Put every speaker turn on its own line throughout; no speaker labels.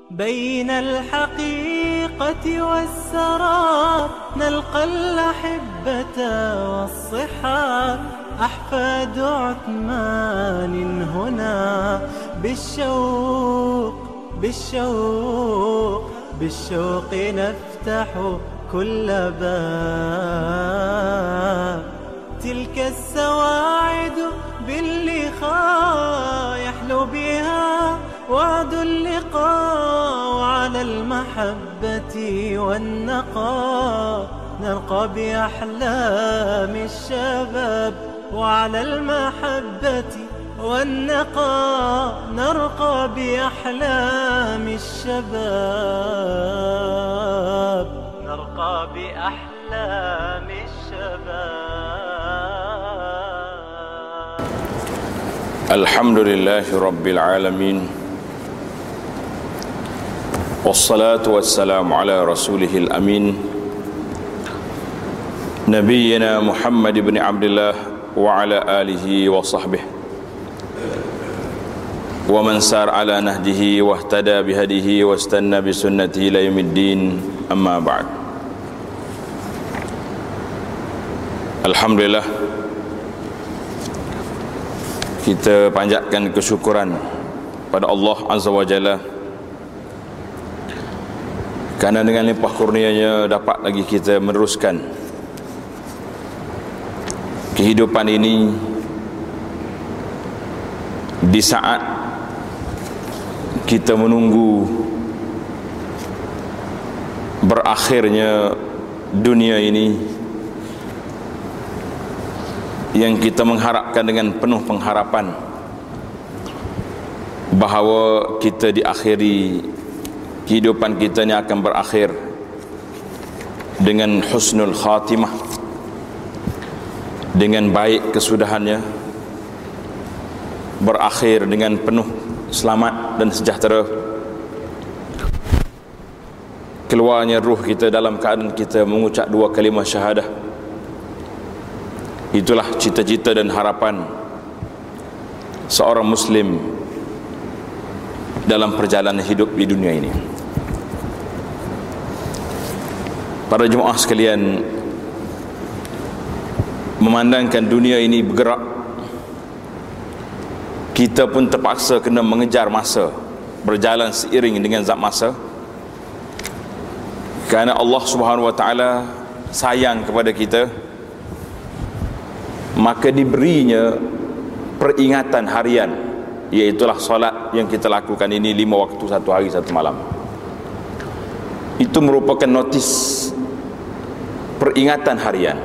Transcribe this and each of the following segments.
بين الحقيقة والسراب نلقى الأحبة والصحاب أحفاد عثمان هنا بالشوق نفتح كل باب. تلك السواعد باللقاء يحلو بها وعد اللقاء، وعلى المحبة والنقاء نلقى بأحلام الشباب، وعلى المحبة والنقاء نرقى بأحلام الشباب، نرقى بأحلام الشباب.
الحمد لله رب العالمين، والصلاة والسلام على رسوله الأمين نبينا محمد بن عبد الله وعلى آله وصحبه ومن سار على نهجه واهتدى بهديه واستنى بسنته إلى يوم الدين. أما بعد، alhamdulillah kita panjatkan kesyukuran pada Allah Azza wa Jalla kerana dengan limpah kurnianya dapat lagi kita meneruskan kehidupan ini di saat kita menunggu berakhirnya dunia ini, yang kita mengharapkan dengan penuh pengharapan bahawa kita diakhiri, kehidupan kita ini akan berakhir dengan husnul khatimah, dengan baik kesudahannya, berakhir dengan penuh selamat dan sejahtera, keluarnya ruh kita dalam keadaan kita mengucap dua kalimah syahadah. Itulah cita-cita dan harapan seorang muslim dalam perjalanan hidup di dunia ini. Para jemaah sekalian, memandangkan dunia ini bergerak, kita pun terpaksa kena mengejar masa, berjalan seiring dengan zat masa, kerana Allah Subhanahu wa taala sayang kepada kita, maka diberinya peringatan harian, iaitulah solat yang kita lakukan ini 5 waktu 1 hari 1 malam. Itu merupakan notis, peringatan harian,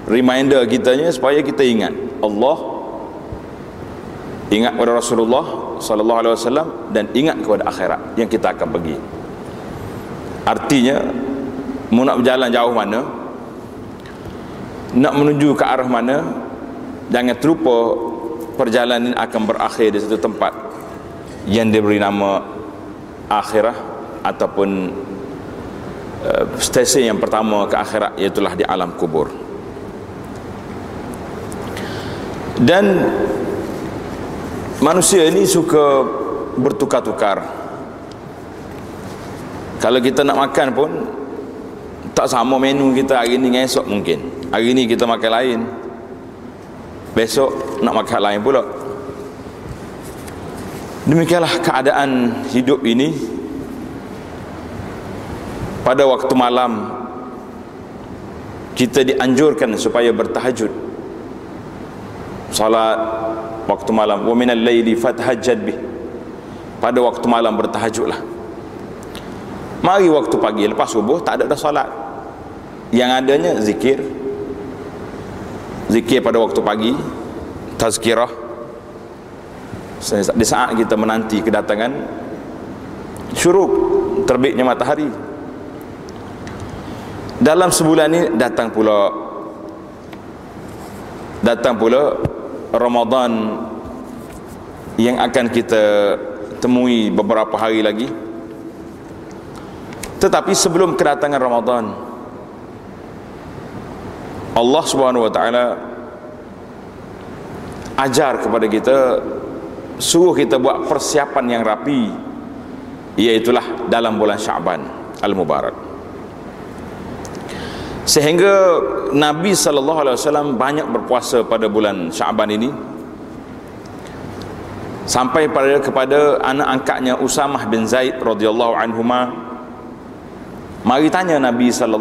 reminder kitanya supaya kita ingat Allah, ingat kepada Rasulullah sallallahu alaihi wasallam, dan ingat kepada akhirat yang kita akan pergi. Artinya, mau nak berjalan jauh mana, nak menuju ke arah mana, jangan terlupa perjalanan akan berakhir di satu tempat yang diberi nama akhirah, ataupun stesen yang pertama ke akhirat, iaitulah di alam kubur. Dan manusia ini suka bertukar-tukar. Kalau kita nak makan pun tak sama menu kita hari ni dengan esok. Mungkin hari ni kita makan lain, besok nak makan lain pula. Demikianlah keadaan hidup ini. Pada waktu malam kita dianjurkan supaya bertahajud, salat waktu malam. Wa minal laili fatahajjad bih, pada waktu malam bertahajudlah. Mari waktu pagi lepas subuh tak ada dah solat, yang adanya zikir pada waktu pagi, tazkirah di saat kita menanti kedatangan syuruk, terbitnya matahari. Dalam sebulan ini datang pula Ramadan yang akan kita temui beberapa hari lagi. Tetapi sebelum kedatangan Ramadan, Allah Subhanahu wa taala ajar kepada kita, suruh kita buat persiapan yang rapi iaitulah dalam bulan Sya'ban al-Mubarak. Sehingga Nabi SAW banyak berpuasa pada bulan Sya'ban ini, sampai kepada anak angkatnya Usamah bin Zaid radhiyallahu anhuma mari tanya Nabi SAW,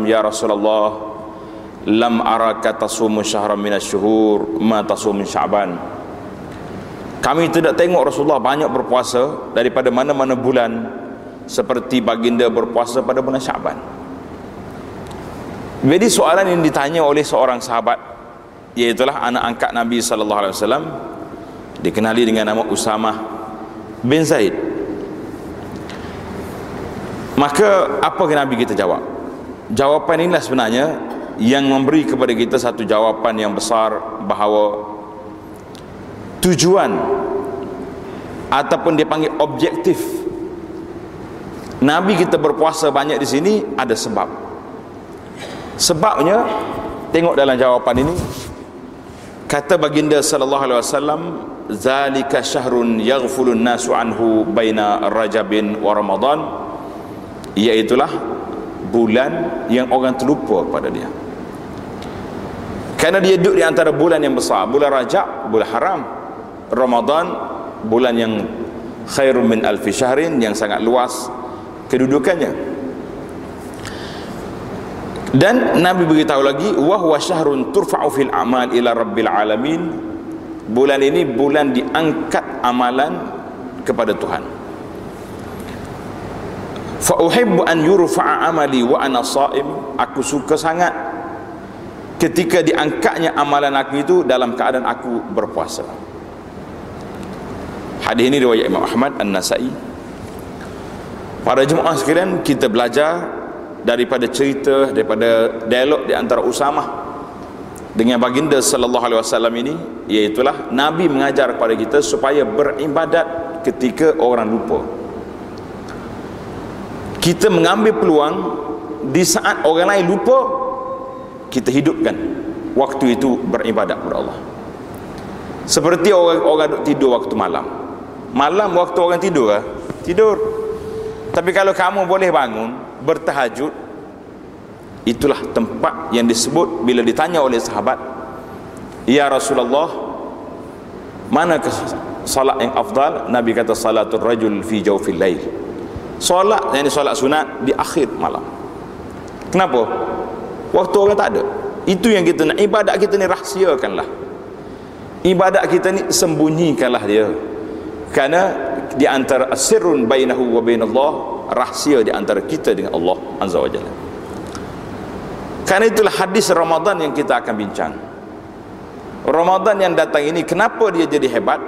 ya Rasulullah, lam araka tasumu syahran minasyuhur ma tasumu Sya'ban. Kami tidak tengok Rasulullah banyak berpuasa daripada mana-mana bulan seperti baginda berpuasa pada bulan Sya'ban. Jadi soalan yang ditanya oleh seorang sahabat, iaitulah anak angkat Nabi SAW, dikenali dengan nama Usamah bin Zaid. Maka apa yang Nabi kita jawab? Jawapan inilah sebenarnya yang memberi kepada kita satu jawapan yang besar, bahawa tujuan ataupun dipanggil objektif Nabi kita berpuasa banyak di sini ada sebab. Sebabnya tengok dalam jawapan ini, kata baginda sallallahu alaihi wasallam, zalika syahrun yaghfulun nasu anhu baina Rajabin wa Ramadan, iaitulah bulan yang orang terlupa pada dia, kerana dia duduk di antara bulan yang besar. Bulan Rajab bulan haram, Ramadan bulan yang khairun min alfi syahrin, yang sangat luas kedudukannya. Dan Nabi beritahu lagi, wa huwa syahrun turfa'u fil a'mal ila rabbil alamin, bulan ini bulan diangkat amalan kepada Tuhan. Fa uhibbu an yurfa'a amali wa ana sha'im, aku suka sangat ketika diangkatnya amalan aku itu dalam keadaan aku berpuasa. Hadis ini riwayat Imam Ahmad, An-Nasai. Para jemaah sekalian, kita belajar daripada cerita, daripada dialog di antara Usamah dengan baginda sallallahu alaihi wasallam ini, iaitulah Nabi mengajar kepada kita supaya beribadat ketika orang lupa. Kita mengambil peluang di saat orang lain lupa, kita hidupkan waktu itu beribadat kepada Allah. Seperti orang tidur waktu malam. Malam waktu orang tidur ke? Tidur. Tapi kalau kamu boleh bangun bertahajud, itulah tempat yang disebut bila ditanya oleh sahabat, ya Rasulullah, manakah salat yang afdal? Nabi kata, salatul rajul fi jawfil lail, solat yang solat sunat di akhir malam. Kenapa? Waktu orang tak ada. Itu yang kita nak. Ibadat kita ni rahsiakanlah, ibadat kita ni sembunyikanlah dia, kerana di antara asirun bainahu wa bainallah, rahsia di antara kita dengan Allah azza wa jalla. Karena itulah hadis Ramadan yang kita akan bincang. Ramadan yang datang ini, kenapa dia jadi hebat?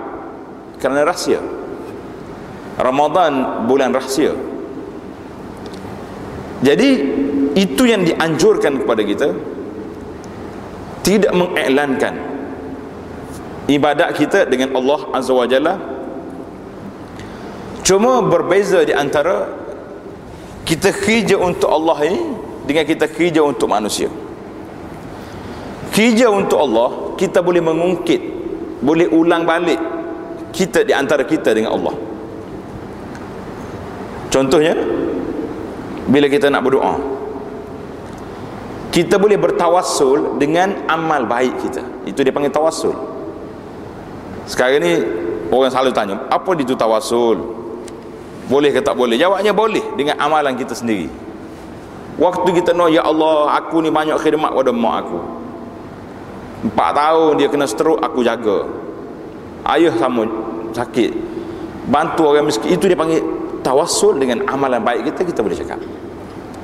Kerana rahsia. Ramadan bulan rahsia. Jadi itu yang dianjurkan kepada kita, tidak mengiklankan ibadat kita dengan Allah azza wa jalla. Cuma berbeza di antara kita kerja untuk Allah ini dengan kita kerja untuk manusia. Kerja untuk Allah, kita boleh mengungkit, boleh ulang balik kita di antara kita dengan Allah. Contohnya, bila kita nak berdoa, kita boleh bertawassul dengan amal baik kita. Itu dia panggil tawassul. Sekarang ni orang selalu tanya, apa itu tawassul? Boleh ke tak boleh? Jawabnya boleh, dengan amalan kita sendiri. Waktu kita nak, ya Allah, aku ni banyak khidmat pada mak aku, 4 tahun dia kena stroke, aku jaga. Ayah sama sakit, bantu orang miskin. Itu dia panggil tawassul dengan amalan baik kita. Kita boleh cakap.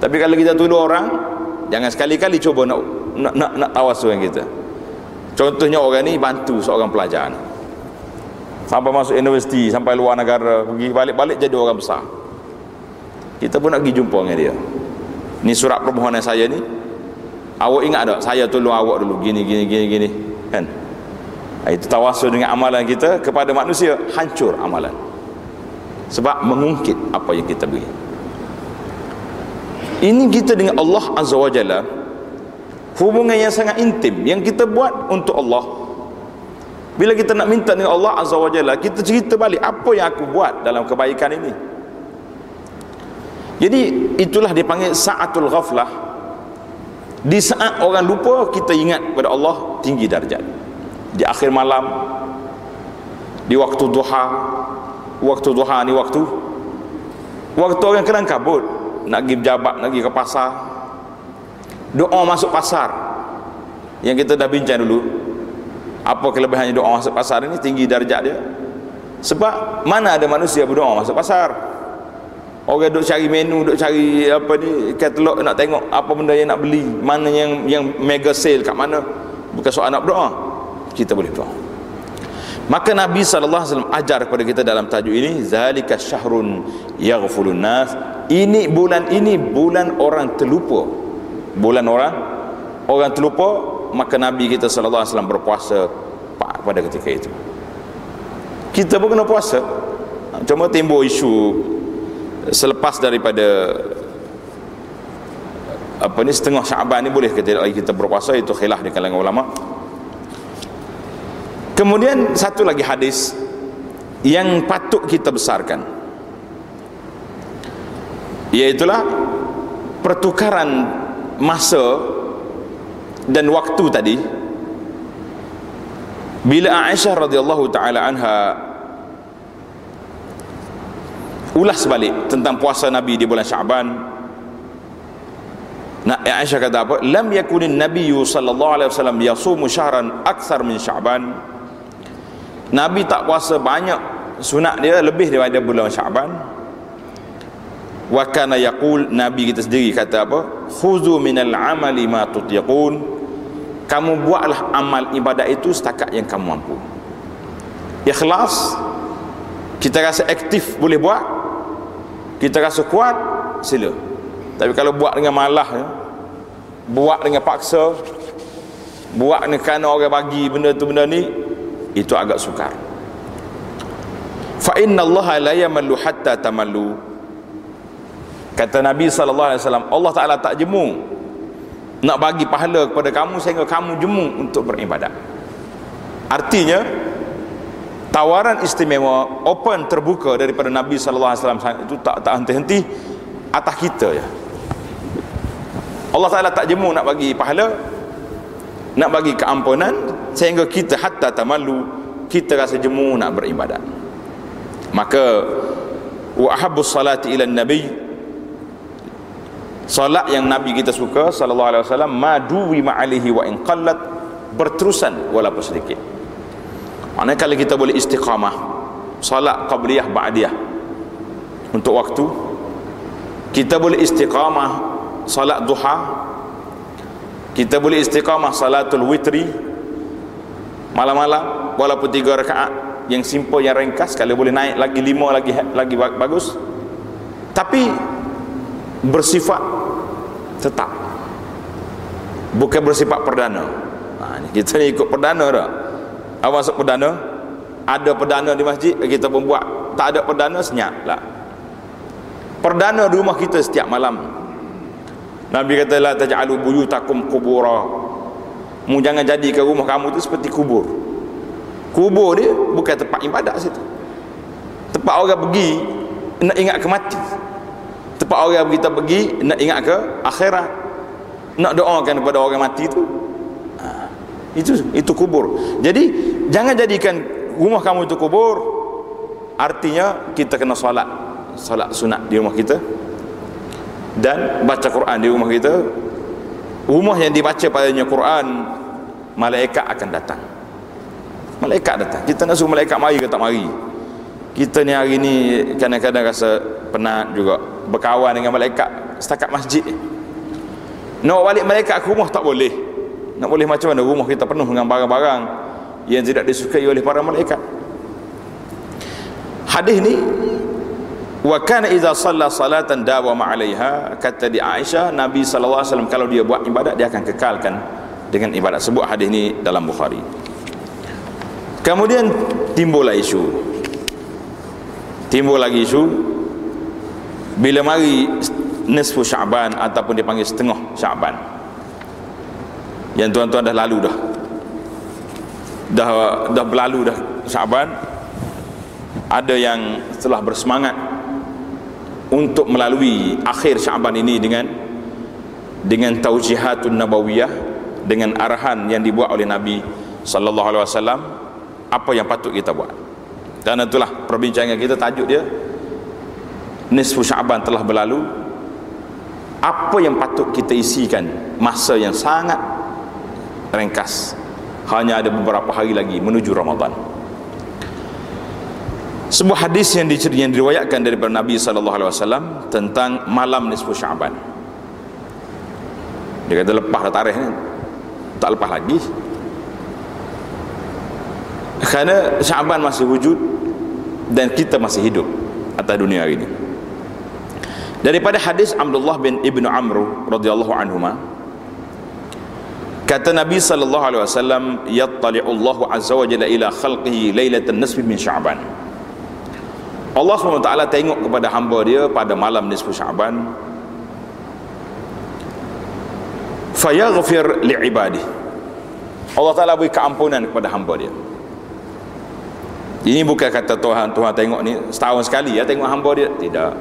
Tapi kalau kita tolong orang, jangan sekali-kali cuba nak tawassul dengan kita. Contohnya orang ni bantu seorang pelajar ni, sampai masuk universiti, sampai luar negara, pergi balik-balik jadi orang besar. Kita pun nak pergi jumpa dengan dia. Ni surat permohonan saya ni, awak ingat tak saya tolong awak dulu gini kan? Itu tawassul dengan amalan kita kepada manusia, hancur amalan, sebab mengungkit apa yang kita beri. Ini kita dengan Allah azza wa jalla, hubungan yang sangat intim yang kita buat untuk Allah. Bila kita nak minta dengan Allah azza wa jalla, kita cerita balik apa yang aku buat dalam kebaikan ini. Jadi itulah dipanggil sa'atul ghaflah. Di saat orang lupa, kita ingat kepada Allah, tinggi darjat. Di akhir malam, di waktu duha. Waktu duha ni waktu orang kelang kabut, nak pergi berjabat, nak pergi ke pasar, doa masuk pasar yang kita dah bincang dulu. Apa kelebihannya doa masuk pasar ini? Tinggi darjat dia. Sebab mana ada manusia berdoa masuk pasar? Orang duk cari menu, duk cari apa ni, katalog, nak tengok apa benda yang nak beli, mana yang mega sale kat mana. Bukan soal nak berdoa, kita boleh berdoa. Maka Nabi SAW ajar kepada kita dalam tajuk ini, zalika syahrun yaghfulun nas. Ini bulan orang terlupa. Bulan orang terlupa. Maka Nabi kita SAW berpuasa pada ketika itu. Kita pun kena puasa. Cuma timbul isu selepas daripada setengah Syaban ni boleh ke tidak lagi kita berpuasa, itu khilaf di kalangan ulama. Kemudian satu lagi hadis yang patut kita besarkan, iaitulah pertukaran masa dan waktu tadi. Bila Aisyah radhiyallahu taala anha ulas balik tentang puasa Nabi di bulan Syaban, Aisyah kata apa? Lam yakunin nabiyyu sallallahu alaihi wasallam yasumu syahran akthar min Syaban. Nabi tak puasa banyak, sunat dia lebih daripada bulan Syaban. Wa kana yaqul, Nabi kita sendiri kata apa? Khuzu minal amali ma tutiqun. Kamu buatlah amal ibadat itu setakat yang kamu mampu. Ikhlas, kita rasa aktif boleh buat, kita rasa kuat, sila. Tapi kalau buat dengan malah, buat dengan paksa, buat dengan kerana orang bagi benda tu benda ni, itu agak sukar. Fa inna Allah la yamallu hatta tamallu. Kata Nabi SAW, Allah Ta'ala tak jemu nak bagi pahala kepada kamu sehingga kamu jemu untuk beribadat. Artinya tawaran istimewa, open, terbuka daripada Nabi SAW itu tak henti-henti atas kita ya. Allah Ta'ala tak jemu nak bagi pahala, nak bagi keampunan sehingga kita hatta tamallu, kita rasa jemu nak beribadat. Maka wa ahabbus salati ila nabi, salat yang Nabi kita suka sallallahu alaihi wasallam, maduwi ma'alihi wa in qallat, berterusan walaupun sedikit. Maknanya kalau kita boleh istiqamah salat qabliyah ba'diyah untuk waktu, kita boleh istiqamah salat duha, kita boleh istiqamah salatul witri malam-malam walaupun 3 rakaat yang simple, yang ringkas. Kalau boleh naik lagi 5 lagi bagus. Tapi bersifat tetap, bukan bersifat perdana. Kita ni ikut perdana dah. Awak masuk perdana, ada perdana di masjid, kita pun buat. Tak ada perdana, senyap lah. Perdana di rumah kita setiap malam. Nabi kata la taj'alu buyutakum qubura. Mu jangan jadikan rumah kamu tu seperti kubur. Kubur ni bukan tempat ibadat situ. Tempat orang pergi nak ingat ke mati. Tempat orang kita pergi nak ingat ke akhirat, nak doakan kepada orang mati tu. Itu kubur. Jadi jangan jadikan rumah kamu itu kubur. Artinya kita kena solat sunat di rumah kita dan baca Quran di rumah kita. Rumah yang dibaca padanya Quran, malaikat akan datang. Malaikat datang. Kita nak suruh malaikat mari ke tak mari? Kita ni hari ni kadang-kadang rasa penat juga berkawan dengan malaikat setakat masjid. Nak balik malaikat ke rumah tak boleh. Nak boleh macam mana? Rumah kita penuh dengan barang-barang yang tidak disukai oleh para malaikat. Hadis ni, wa kana idza shalla salatan dawama 'alaiha, kata di Aisyah, Nabi sallallahu alaihi wasallam kalau dia buat ibadat, dia akan kekalkan dengan ibadat. Sebut hadis ni dalam Bukhari. Kemudian timbul lagi isu bila mari nisfu Syaban ataupun dipanggil setengah Syaban. Yang tuan-tuan dah lalu dah berlalu dah Syaban. Ada yang telah bersemangat untuk melalui akhir Syaban ini dengan taujihatun nabawiyah, dengan arahan yang dibuat oleh Nabi sallallahu alaihi wasallam, apa yang patut kita buat. Dan itulah perbincangan kita, tajuk dia nisfu Syaban telah berlalu. Apa yang patut kita isikan masa yang sangat ringkas, hanya ada beberapa hari lagi menuju Ramadan. Sebuah hadis yang diriwayatkan daripada Nabi sallallahu alaihi wasallam tentang malam nisfu Syaban. Dia kata lepas dah tarikh ni, tak lepas lagi, kerana Syaban masih wujud dan kita masih hidup atas dunia ini. Daripada hadis Abdullah bin Ibnu Amr radhiyallahu anhuma, kata Nabi sallallahu alaihi wasallam, yattali'u Allah azza wa jalla ila khalqihi lailatan nisfi min Sya'ban. Allah SWT tengok kepada hamba dia pada malam nisfu Sya'ban, fayaghfir li'ibadih. Allah Ta'ala beri keampunan kepada hamba dia. Ini bukan kata Tuhan tengok ni setahun sekali ya tengok hamba dia, tidak.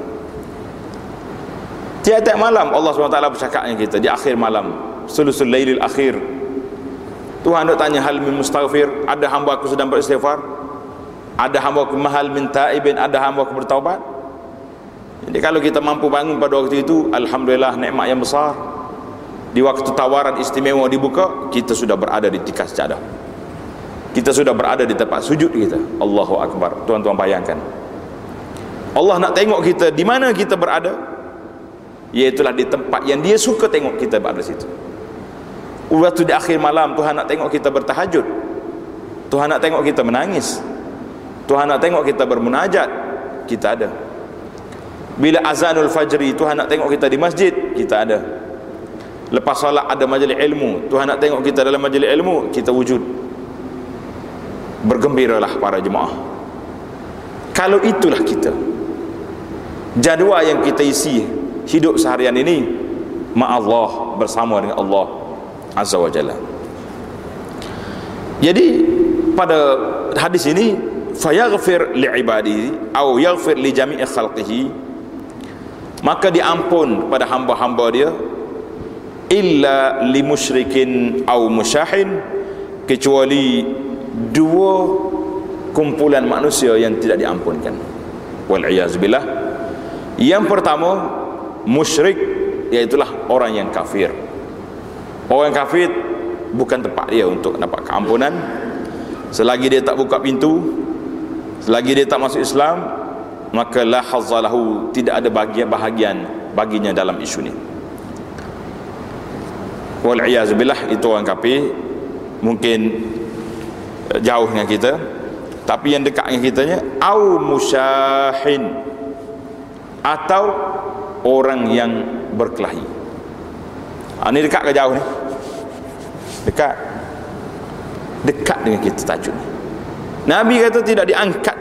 Tiap-tiap malam Allah SWT bercakap dengan kita di akhir malam, sulusul lailil akhir. Tuhan nak tanya, hal min mustaghfir, ada hamba aku sedang beristighfar, ada hamba aku mahal min taibin, ada hamba aku bertaubat. Jadi kalau kita mampu bangun pada waktu itu, alhamdulillah, nikmat yang besar. Di waktu tawaran istimewa dibuka, kita sudah berada di tikar sajadah, kita sudah berada di tempat sujud kita. Allahu Akbar. Tuan-tuan bayangkan, Allah nak tengok kita di mana kita berada, iaitulah di tempat yang Dia suka tengok kita berada situ. Waktu di akhir malam, Tuhan nak tengok kita bertahajud, Tuhan nak tengok kita menangis, Tuhan nak tengok kita bermunajat, kita ada. Bila azanul fajri, Tuhan nak tengok kita di masjid, kita ada. Lepas solat ada majlis ilmu, Tuhan nak tengok kita dalam majlis ilmu, kita wujud. Bergembiralah para jemaah. Kalau itulah kita, jadual yang kita isi hidup seharian ini, ma'allah, bersama dengan Allah azza wa jalla. Jadi pada hadis ini, fayaghfir li'ibadihi atau yaghfir li jami'i khalqihi, maka diampun pada hamba-hamba dia, illa li musyrikin au musyahin, kecuali dua kumpulan manusia yang tidak diampunkan, wal iyaz billah. Yang pertama musyrik, iaitulah orang yang kafir. Orang kafir bukan tempat dia untuk dapat keampunan. Selagi dia tak buka pintu, selagi dia tak masuk Islam, maka la hazzalahu, tidak ada bahagian baginya dalam isu ni. Wal iyaz billah, itu orang kafir. Mungkin jauh dengan kita, tapi yang dekat dengan kitanya, au musyahin, atau orang yang berkelahi. Ini dekat ke jauh ni? Dekat. Dekat dengan kita tajuk ni. Nabi kata tidak diangkat,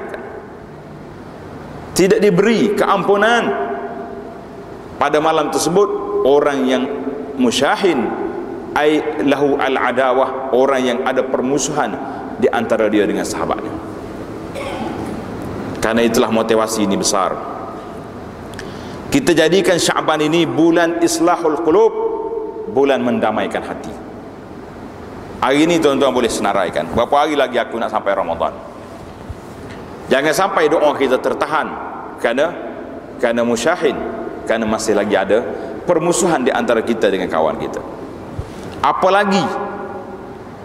tidak diberi keampunan pada malam tersebut orang yang musyahin, ai lahu al-adawah, orang yang ada permusuhan di antara dia dengan sahabatnya. Karena itulah motivasi ini besar. Kita jadikan Syaban ini bulan islahul qulub, bulan mendamaikan hati. Hari ini tuan-tuan boleh senaraikan, berapa hari lagi aku nak sampai Ramadan. Jangan sampai doa kita tertahan kerana musyahin, kerana masih lagi ada permusuhan di antara kita dengan kawan kita. Apalagi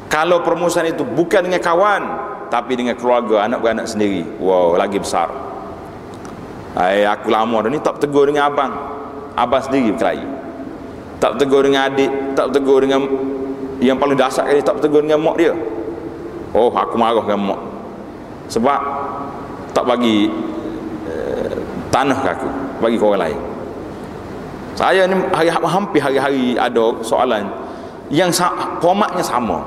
kalau permusuhan itu bukan dengan kawan, tapi dengan keluarga, anak beranak sendiri. Wow, lagi besar. Aku lama dah ni tak tegur dengan abang sendiri berkelahi, tak tegur dengan adik, tak tegur dengan yang paling dasar kali, tak tegur dengan mak dia. Oh, aku marah dengan mak sebab tak bagi tanah ke aku, bagi ke orang lain. Saya ni hampir hari-hari ada soalan yang formatnya sama.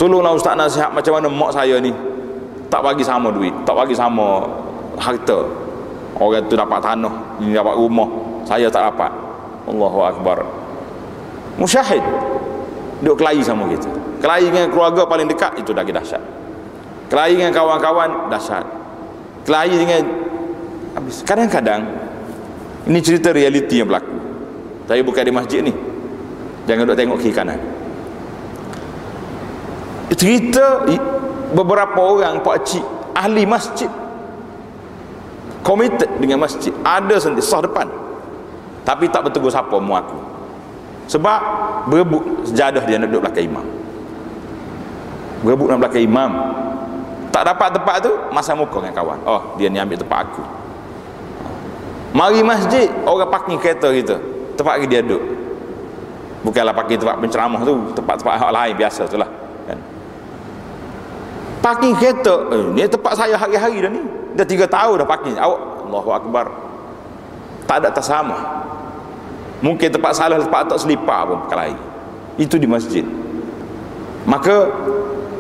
Tolonglah ustaz nasihat macam mana mak saya ni tak bagi sama duit, tak bagi sama harta. Orang tu dapat tanah, ini dapat rumah, saya tak dapat. Allahu Akbar. Musyahid duk kelahi sama kita. Kelahi dengan keluarga paling dekat, itu lagi dahsyat. Kelahi dengan kawan-kawan, dahsyat. Kelahi dengan habis. Kadang-kadang Ini cerita realiti yang berlaku. Saya bukan di masjid ni, jangan duk tengok kiri kanan. Cerita beberapa orang pakcik ahli masjid, committed dengan masjid, ada sendiri sah depan, tapi tak bertegur siapa mu aku, sebab berebut sejadah dia nak duduk belakang imam, berebut nak belakang imam, tak dapat tempat tu, masa muka dengan kawan, oh dia ni ambil tempat aku. Mari masjid, orang parking kereta kita, tempat dia duduk, bukanlah parking tempat penceramah tu, tempat-tempat hak lain biasa tu lah kan. Parking kereta, ni tempat saya hari-hari dah ni, dah 3 tahun dah parking. Awak, Allahu Akbar, tak ada tersamah. Mungkin tempat salah, tempat tak selipar pun perkara lain. Itu di masjid. Maka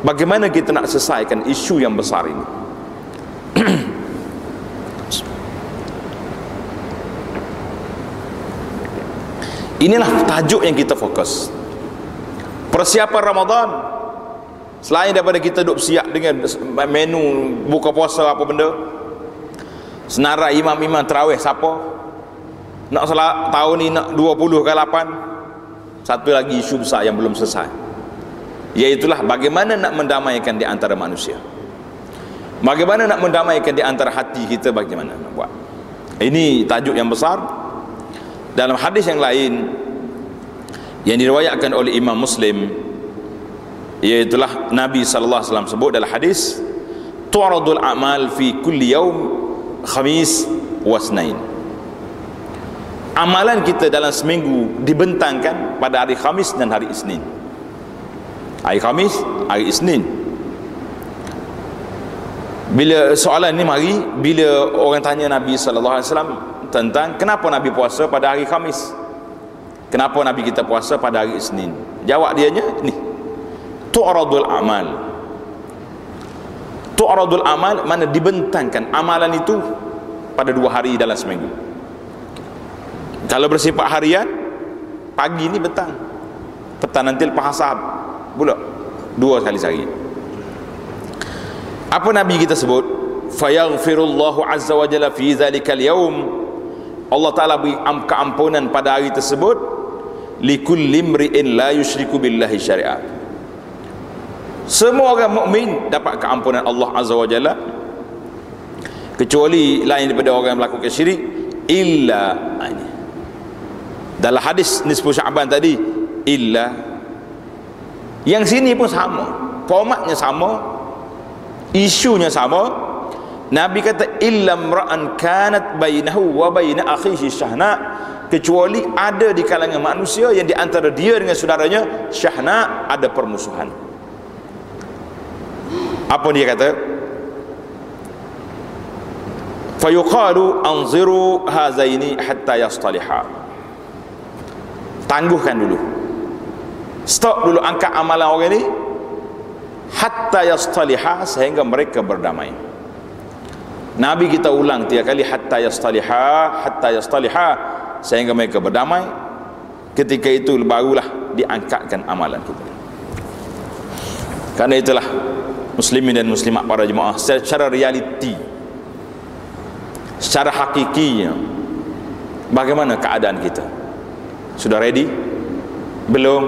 bagaimana kita nak selesaikan isu yang besar ini? Inilah tajuk yang kita fokus. Persiapan Ramadan, selain daripada kita duduk siap dengan menu buka puasa apa benda, senarai imam-imam tarawih siapa nak salat tahun ni, nak 20 ke 8. Satu lagi isu besar yang belum selesai, iaitulah bagaimana nak mendamaikan di antara manusia, bagaimana nak mendamaikan di antara hati kita, bagaimana nak buat. Ini tajuk yang besar. Dalam hadis yang lain yang diriwayatkan oleh Imam Muslim, iaitulah Nabi sallallahu alaihi wasallam sebut dalam hadis, tu'radul a'mal fi kulli yaum khamis wa isnain. Amalan kita dalam seminggu dibentangkan pada hari Khamis dan hari Isnin. Hari Khamis, hari Isnin. Bila soalan ni mari, bila orang tanya Nabi sallallahu alaihi wasallam tentang kenapa Nabi puasa pada hari Khamis, kenapa Nabi kita puasa pada hari Isnin, jawab dianya ni, tu'radul amal. Tu'radul amal mana dibentangkan amalan itu pada 2 hari dalam seminggu. Kalau bersifat harian, pagi ni petang, petang nanti lepas asar pula 2 kali sehari. Apa Nabi kita sebut? Fayaghfirullahu azza wa jalla fi zalikal yaum, Allah Ta'ala beri keampunan pada hari tersebut, likulli imri'in la yusyriku billahi syari'ah. Semua orang mukmin dapat keampunan Allah Azza wa Jalla, kecuali lain daripada orang yang melakukan syirik, illa ini. Dalam hadis nisfu Sya'ban tadi, illa, yang sini pun sama, formatnya sama, isunya sama. Nabi kata illam ra'an kanat bainahu wa baina akhihi syahna, kecuali ada di kalangan manusia yang di antara dia dengan saudaranya syahna, ada permusuhan. Apa dia kata? Fayuqalu anziru hazaini hatta yastaliha. Tangguhkan dulu, stop dulu, angkat amalan orang ini hatta yastaliha, sehingga mereka berdamai. Nabi kita ulang 3 kali, hatta yastaliha, sehingga mereka berdamai. Ketika itu barulah diangkatkan amalan kita. Karena itulah muslimin dan muslimat para jemaah, secara realiti, secara hakikinya, bagaimana keadaan kita? Sudah ready? Belum?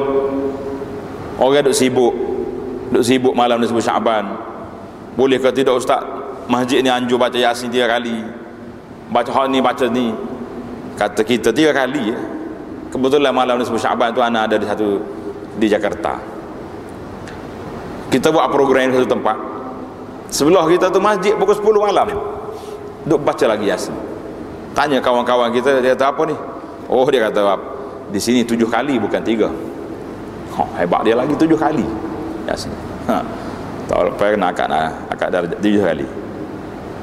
Orang duk sibuk malam nisfu Sya'ban. Boleh ke tidak ustaz? Masjid ni anjur baca Yasin 3 kali, baca hal ni, baca ni. Kata kita 3 kali ya. Kebetulan malam nisfu Sya'ban tu anak ada di Jakarta. Kita buat program di satu tempat, sebelah kita tu masjid, pukul 10 malam duk baca lagi Yasin. Tanya kawan-kawan kita, dia kata apa ni? Oh, dia kata di sini 7 kali bukan 3. Hebat dia lagi, 7 kali Yasin. Tak pernah akak dah 7 kali.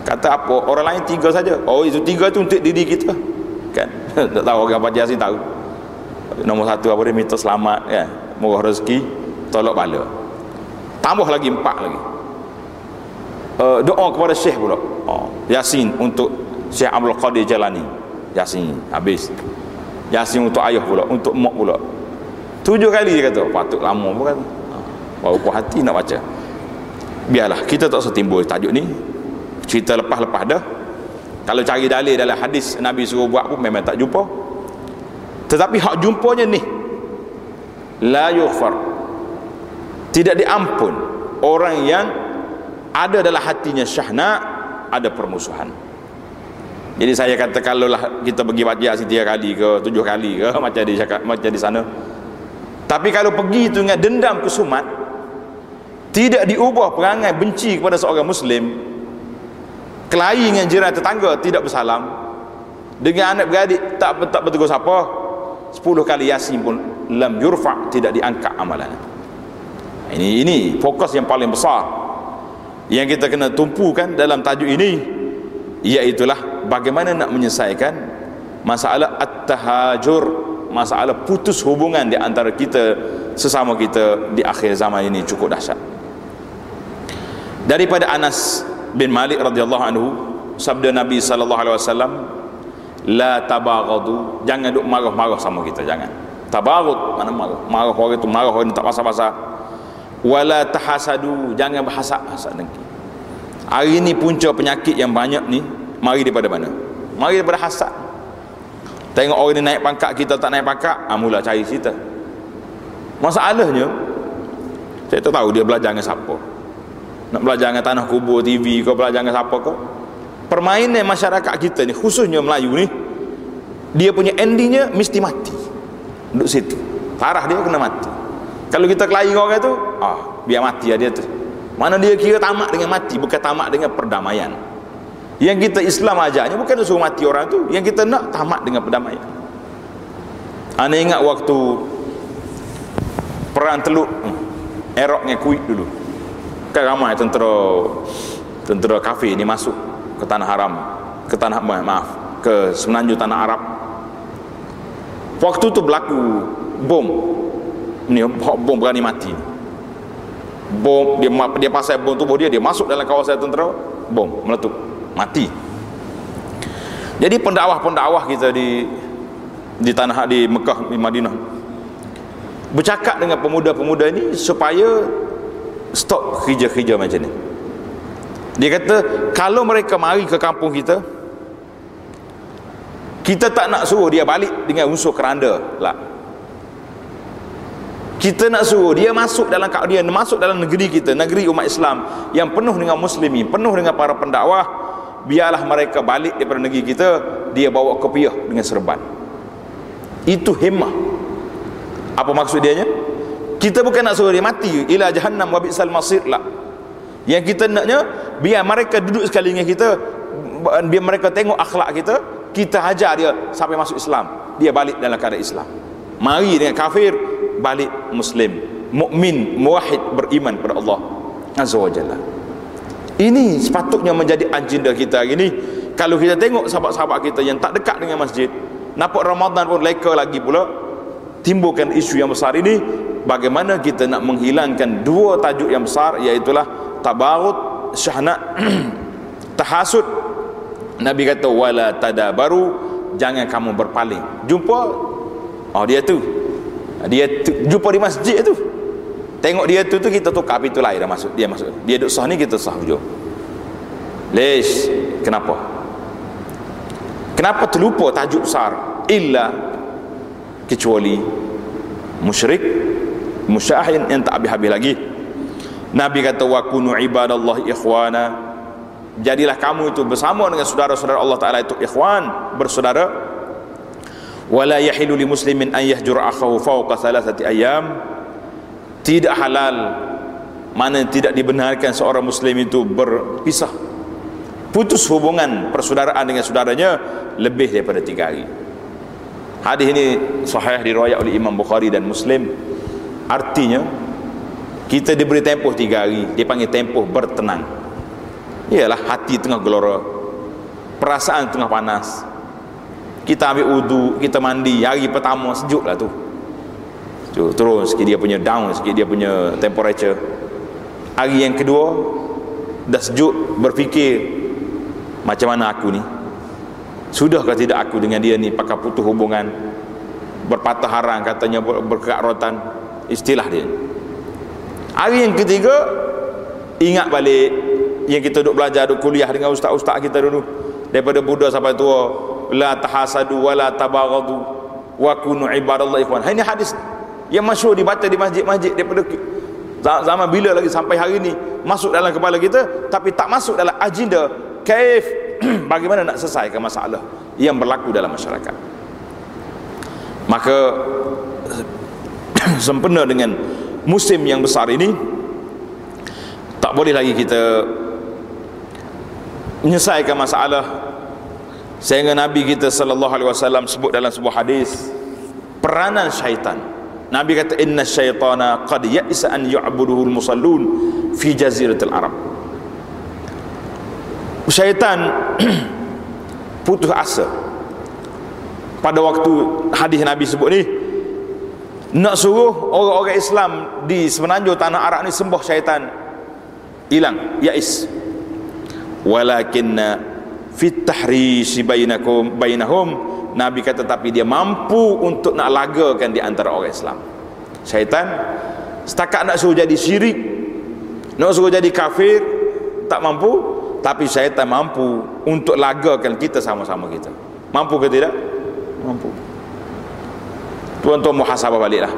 Kata apa? Orang lain 3 saja. Oh, itu 3 tu untuk diri kita kan. Tak tahu orang baca Yasin tahu. Nombor 1 apa dia? Minta selamat kan, murah rezeki, tolak bala. Tambah lagi 4 lagi. Doa kepada Syekh pula. Yasin untuk Syekh Abdul Qadir Jalani. Yasin habis. Yasin untuk ayah pula, untuk mak pula. 7 kali dia kata. Patut lama pun kan. Baru puas hati nak baca. Biarlah, kita tak usah timbul tajuk ni. Cerita lepas-lepas dah. Kalau cari dalil dalam hadis Nabi suruh buat pun memang tak jumpa. Tetapi hak jumpanya ni la yughfar, tidak diampun orang yang ada dalam hatinya syahna, ada permusuhan. Jadi saya kata kalau lah kita pergi baca 3 kali ke 7 kali ke macam dia cakap, macam di sana, tapi kalau pergi tu dengan dendam kesumat, tidak diubah perangai benci kepada seorang Muslim, kelahi dengan jiran tetangga, tidak bersalam, dengan anak beradik tak bertegur siapa, 10 kali Yasin pun lam yurfa, tidak diangkat amalan. Ini fokus yang paling besar yang kita kena tumpukan dalam tajuk ini, iaitulah bagaimana nak menyelesaikan masalah at-tahajur, masalah putus hubungan di antara kita sesama kita di akhir zaman ini cukup dahsyat. Daripada Anas bin Malik radhiyallahu anhu, sabda Nabi sallallahu alaihi wasallam, la tabaghadu, jangan duk marah-marah sama kita, jangan. Tabaghud mana marah orang itu, marah orang tak pasal-pasal. Wala tahasadu, jangan berhasad-hasad dengki. Hari ni punca penyakit yang banyak ni mari daripada mana? Mari daripada hasad. Tengok orang ni naik pangkat, kita tak naik pangkat, mula cari cerita. Masalahnya saya tak tahu dia belajar dengan siapa. Nak belajar dengan Tanah Kubur TV ke, belajar dengan siapa ke. Permainan masyarakat kita ni, khususnya Melayu ni, dia punya endingnya mesti mati. Duduk situ, tarah dia kena mati. Kalau kita kelahi orang tu, biar mati dia tu. Mana dia kira tamat dengan mati, bukan tamat dengan perdamaian. Yang kita Islam ajarnya bukan suruh mati orang tu, yang kita nak tamat dengan perdamaian. Ana ingat waktu perang Teluk Iraq dengan Kuwait dulu, kan ramai tentera kafir ni masuk ke tanah haram, ke tanah ke semenanjung tanah Arab. Waktu tu berlaku bom ni, bom berani mati. Bom dia pasal bom tubuh dia masuk dalam kawasan tentera, bom meletup, mati. Jadi pendakwah kita di tanah, di Mekah, di Madinah, bercakap dengan pemuda-pemuda ini supaya stop kerja-kerja macam ni. Dia kata kalau mereka mari ke kampung kita, kita tak nak suruh dia balik dengan unsur keranda lah. Kita nak suruh dia masuk dalam negeri kita, negeri umat Islam yang penuh dengan muslimin, penuh dengan para pendakwah. Biarlah mereka balik daripada negeri kita, dia bawa kopiah dengan serban. Itu himmah. Apa maksud dia nya? Kita bukan nak suruh dia mati ila jahannam wa bi'sal masir lah. Yang kita naknya biar mereka duduk sekali dengan kita, biar mereka tengok akhlak kita, kita hajar dia sampai masuk Islam, dia balik dalam keadaan Islam. Mari dengan kafir balik muslim, mukmin, muwahhid, beriman kepada Allah Azza wa Jalla. Ini sepatutnya menjadi agenda kita hari ini. Kalau kita tengok sahabat-sahabat kita yang tak dekat dengan masjid, nampak Ramadan pun leka lagi pula, timbulkan isu yang besar ini. Bagaimana kita nak menghilangkan dua tajuk yang besar, iaitulah tabarut, syahna, tahasud. Nabi kata wala tadabaru, jangan kamu berpaling. Jumpa dia tu jumpa di masjid tu, tengok dia tu kita tukar pintu lain, dah masuk, dia masuk, dia duduk sah ni, kita sah hujung. Lesh, kenapa terlupa tajuk besar? Illa, kecuali musyrik, musyahin yang tak habis-habis lagi. Nabi kata wa kunu ibadallahi ikhwana, jadilah kamu itu bersama dengan saudara-saudara Allah Ta'ala itu ikhwan, bersaudara. Wala yahilu li muslimin an yahjura akhahu fawqa thalathati ayyam, tidak halal, mana tidak dibenarkan seorang muslim itu berpisah, putus hubungan persaudaraan dengan saudaranya lebih daripada 3 hari. Hadis ini sahih diriwayat oleh Imam Bukhari dan Muslim. Artinya kita diberi tempoh 3 hari, dia panggil tempoh bertenang. Ialah hati tengah gelora, perasaan tengah panas, kita ambil wudu, kita mandi, hari pertama sejuk lah tu, turun sikit dia punya, down sikit dia punya temperature. Hari yang kedua dah sejuk, berfikir macam mana aku ni, sudahkah tidak aku dengan dia ni pakai putus hubungan, berpatah harang katanya, berkerak rotan, istilah dia. Hari yang ketiga ingat balik yang kita duduk belajar, duduk kuliah dengan ustaz-ustaz kita dulu. daripada Buddha sampai tua, la tahasadu wa la tabaghadu wa kunu ibadallah ikhwan. Ini hadis yang masyhur dibaca di masjid-masjid daripada zaman bila lagi sampai hari ini, masuk dalam kepala kita tapi tak masuk dalam agenda kaif bagaimana nak selesaikan masalah yang berlaku dalam masyarakat. Maka sempena dengan musim yang besar ini, tak boleh lagi kita menyelesaikan masalah sehingga Nabi kita sallallahu alaihi wasallam sebut dalam sebuah hadis peranan syaitan. Nabi kata inna syaitana qad ya'isa an yu'buduhu al-musallun fi jaziratil Arab. Syaitan putus asa pada waktu hadis Nabi sebut ni, nak suruh orang-orang Islam di semenanjung tanah Arab ni sembah syaitan, hilang, ya'is. Walakinna fit tahrisi bainahum, Nabi kata tapi dia mampu untuk nak lagakan di antara orang Islam. Syaitan setakat nak suruh jadi syirik, nak suruh jadi kafir, tak mampu. Tapi syaitan mampu untuk lagakan kita sama-sama kita. Mampu ke tidak? Mampu. Tuan-tuan muhasabah baliklah.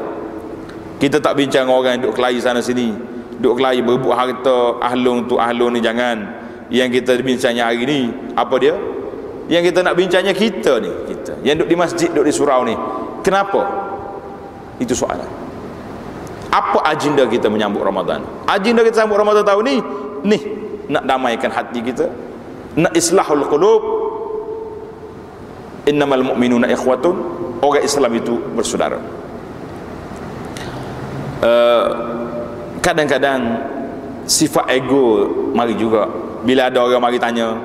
Kita tak bincang orang yang duduk kelahi sana sini, duduk kelahi berebut harta ahlung tu ahlung ni, jangan. Yang kita bincangnya hari ni apa dia? Yang kita nak bincangnya kita ni, kita yang duduk di masjid, duduk di surau ni. Kenapa? Itu soalan. Apa agenda kita menyambut Ramadan? Agenda kita sambut Ramadan tahun ni nak damaikan hati kita, nak islahul qulub. Innamal mu'minuna ikhwatun, orang Islam itu bersaudara. Kadang-kadang sifat ego mari juga. Bila ada orang mari tanya,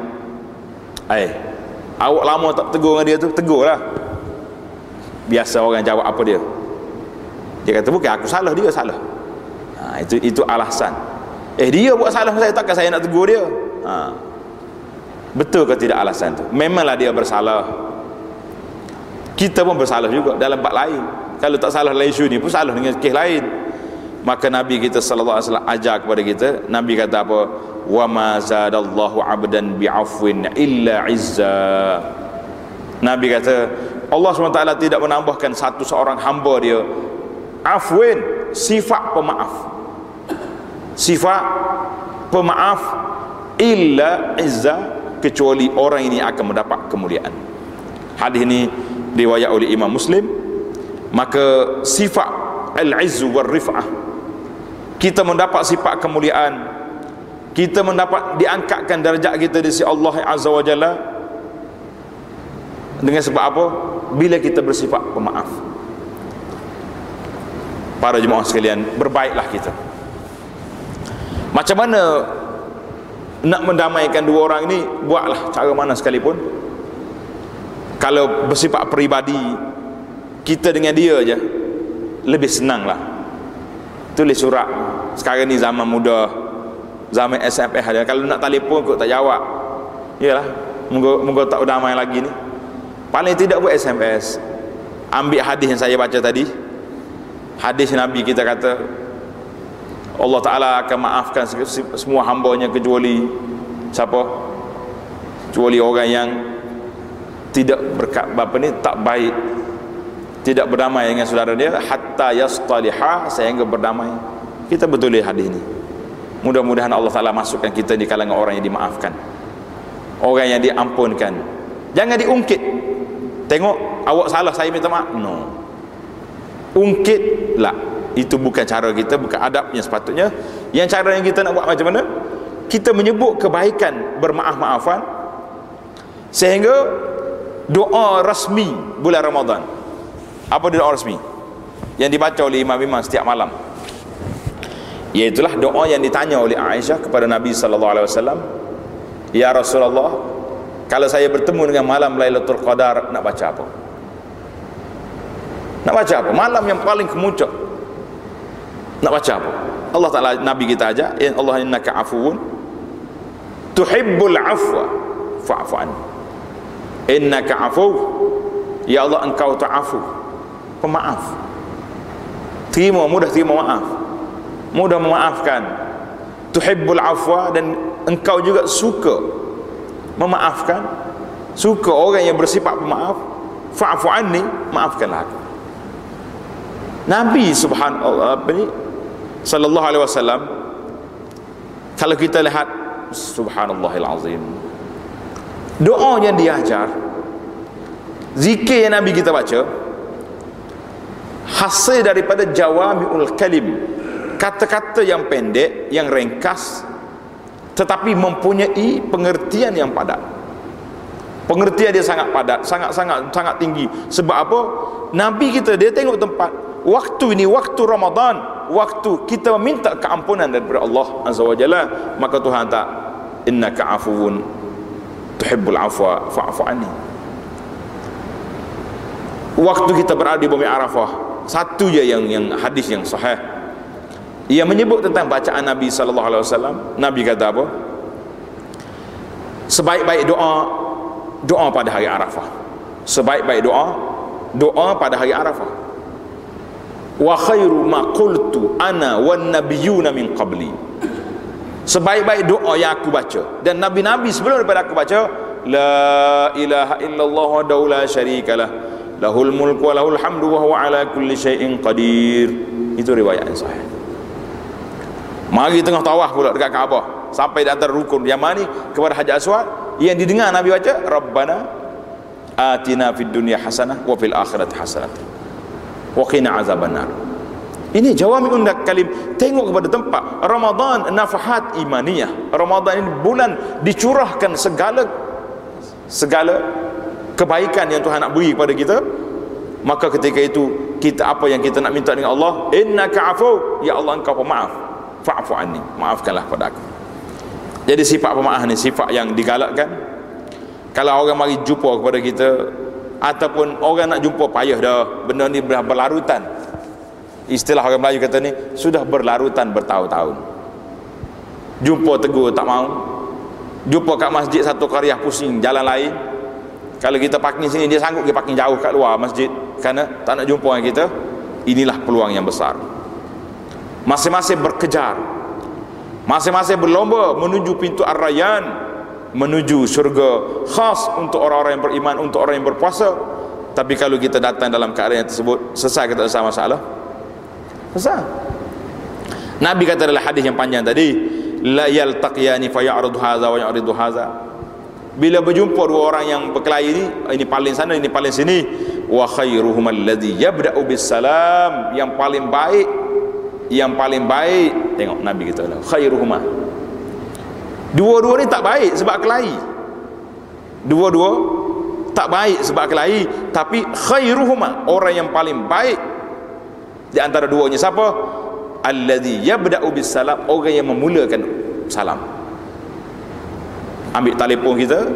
awak lama tak tegur dengan dia tu? Tegurlah. Biasa orang jawab apa dia? Dia kata bukan aku salah, dia salah. Itu alasan. Dia buat salah saya, takkan saya nak tegur dia? Betul ke tidak alasan tu? Memanglah dia bersalah. Kita pun bersalah juga dalam bab lain. Kalau tak salah dalam isu ni pun salah dengan kes lain. Maka Nabi kita sallallahu alaihi wasallam ajar kepada kita. Nabi kata apa? Wa ma zadallahu 'abdan bi'afwin illa 'izza. Nabi kata Allah SWT tidak menambahkan satu seorang hamba dia afwin, sifat pemaaf, sifat pemaaf, illa 'izza, kecuali orang ini akan mendapat kemuliaan. Hadis ini riwayat oleh Imam Muslim. Maka sifat al-'izzu war rif'ah, kita mendapat sifat kemuliaan, kita mendapat diangkatkan darjat kita di sisi Allah Azza wa Jalla dengan sebab apa? Bila kita bersifat pemaaf. Para jemaah sekalian, berbaiklah kita. Macam mana nak mendamaikan dua orang ini? Buatlah cara mana sekalipun. Kalau bersifat peribadi, kita dengan dia je lebih senanglah. Tulis surat. Sekarang ni zaman muda, zaman SMS ada. Kalau nak telefon kok tak jawab, iyalah, moga tak damai lagi ni. Paling tidak buat SMS. Ambil hadis yang saya baca tadi, hadis Nabi kita kata Allah Ta'ala akan maafkan semua hambanya kecuali siapa? Kecuali orang yang tidak tak baik, tidak berdamai dengan saudara dia, hatta yastaliha, sehingga berdamai. Kita betul hadis ini. Mudah-mudahan Allah Ta'ala masukkan kita di kalangan orang yang dimaafkan, orang yang diampunkan. Jangan diungkit. Tengok awak salah, saya minta maaf. No, ungkit lah. Itu bukan cara kita, bukan adab yang sepatutnya. Yang cara yang kita nak buat macam mana? Kita menyebut kebaikan, bermaaf-maafan, sehingga doa rasmi bulan Ramadan. Apa doa rasmi yang dibaca oleh imam-imam setiap malam? Iaitulah doa yang ditanya oleh Aisyah kepada Nabi sallallahu alaihi wasallam. Ya Rasulullah, kalau saya bertemu dengan malam Lailatul Qadar, nak baca apa? Nak baca apa? Malam yang paling kemuncak, nak baca apa? Allah Ta'ala, Nabi kita aja, ya Allah, innaka afuun tuhibbul afwa fa'fu anni. Innaka afu, ya Allah, engkau ta'afu, pemaaf, mudah terima maaf, mudah memaafkan. Tuhibbul afwa, dan engkau juga suka memaafkan. Suka orang yang bersifat pemaaf. Fa'fu anni, maafkanlah aku. Nabi sallallahu alaihi wasallam, kalau kita lihat subhanallahil azim, doa yang dia ajar, zikir yang Nabi kita baca, hasil daripada jawami'ul kalim, kata-kata yang pendek, yang ringkas, tetapi mempunyai pengertian yang padat. Pengertian dia sangat padat, sangat tinggi. Sebab apa? Nabi kita, dia tengok tempat, waktu ini waktu Ramadan, waktu kita minta keampunan daripada Allah Azza wa Jalla, maka Tuhan tak, innaka afuwun tuhibbul afwa fa'fu anni. Waktu kita berada di bumi Arafah, satu je yang hadis yang sahih, ia menyebut tentang bacaan Nabi sallallahu alaihi wasallam. Nabi kata apa? Sebaik-baik doa pada hari Arafah. Sebaik-baik doa pada hari Arafah. Wa khairu ma qultu ana wan nabiyyuna min qabli. Sebaik-baik doa yang aku baca dan nabi-nabi sebelum daripada aku baca, la ilaha illallah wahdahu la syarikalah, lahul mulku wa lahul hamdu wa huwa ala kulli syai'in qadir. Itu riwayat yang sahih. Mari tengah tawaf pula dekat Kaabah, sampai di antara rukun Yamani kepada Hajar Aswad, yang didengar Nabi baca, Rabbana atina fid dunya hasanah wa fil akhirati hasanah wa qina azabannar. Ini jawami'un kalim. Tengok kepada tempat Ramadan, nafahat imaniyah. Ramadan ini bulan dicurahkan segala kebaikan yang Tuhan nak beri kepada kita. Maka ketika itu kita, apa yang kita nak minta dengan Allah, innaka afu, ya Allah engkau pemaaf, fa'fu anni, maafkanlah pada aku. Jadi sifat pemaaf ni sifat yang digalakkan. Kalau orang mari jumpa kepada kita, ataupun orang nak jumpa payah dah, benda ni berlarutan. Istilah orang Melayu kata ni, sudah berlarutan bertahun-tahun. Jumpa tegur tak mau, jumpa kat masjid satu qaryah pusing jalan lain. Kalau kita parking sini, dia sanggup dia parking jauh kat luar masjid kerana tak nak jumpa dengan kita. Inilah peluang yang besar. Masing-masing berkejar, masing-masing berlomba menuju pintu Ar-Rayyan, menuju syurga khas untuk orang-orang yang beriman, untuk orang yang berpuasa. Tapi kalau kita datang dalam keadaan yang tersebut, selesai kita selesai masalah? Selesai. Nabi kata dalam hadis yang panjang tadi, la yaltaqiyani fa ya'rudu hadza wa ya'ridu hadza. Bila berjumpa dua orang yang berkelahi ini paling sana, ini paling sini, wa khairuhum alladhi yabda'u bis salam, yang paling baik, tengok Nabi kata khairuhuma. Dua-dua ni tak baik sebab kelahi. Dua-dua tak baik sebab kelahi, tapi khairuhuma, orang yang paling baik di antara duanya siapa? Alladhi yabda'u bis salam, orang yang memulakan salam. Ambil telefon kita,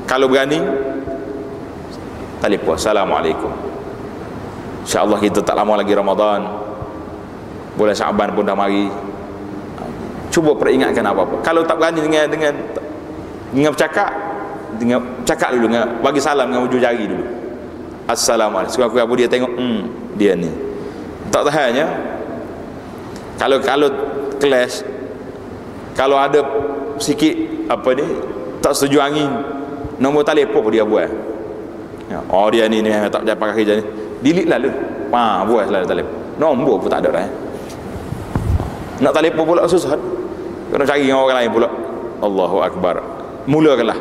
kalau berani telefon, assalamualaikum. InsyaAllah kita tak lama lagi Ramadan, bulan Syaban pun dah mari. Cuba peringatkan apa-apa. Kalau tak berani dengan bercakap, cakap dulu, bagi salam dengan hujung jari dulu, assalamualaikum. Suka-suka dia tengok, dia ni tak tahannya. Kalau clash, kalau ada sikit apa ni tak setuju angin, nombor telefon pun dia buat. Oh dia ni tak dapat pakai kerja ni, delete lah lu, buat lah telefon, nombor pun tak ada dah. Nak telefon pula susah, kena cari dengan orang lain pula. Allahu Akbar. Mulakanlah.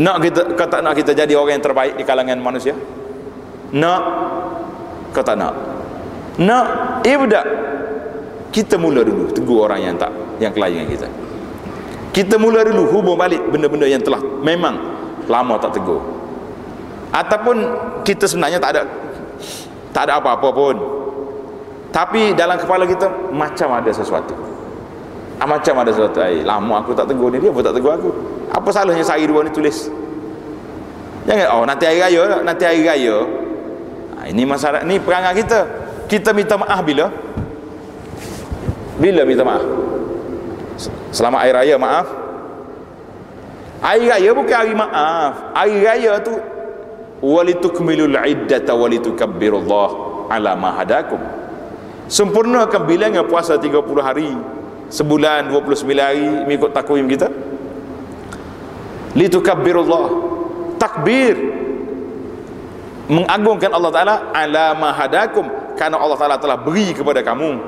Nak kita, kata nak kita jadi orang yang terbaik di kalangan manusia? Nak? Kata nak. Nak? Ibda. Kita mula dulu tegur orang yang kelahi dengan kita. Kita mula dulu hubung balik benda-benda yang telah memang lama tak tegur. Ataupun kita sebenarnya tak ada apa-apa pun, tapi dalam kepala kita macam ada sesuatu. Macam ada sesuatu. Lama aku tak tegur ni, dia pun tak tegur aku. Apa salahnya sehari dua ni tulis? Jangan nanti hari raya. Ini masalah, ni perangai kita. Kita minta maaf bila minta maaf? Selamat hari raya, maaf. Hari raya bukan hari maaf. Hari raya tu walitukmilul iddata walitukabbirullah ala ma hadakum. Sempurnakan bilangan puasa 30 hari, sebulan 29 hari mengikut takwim kita. Litukabbirullah, takbir, mengagungkan Allah Ta'ala, ala ma hadakum, karena Allah Ta'ala telah beri kepada kamu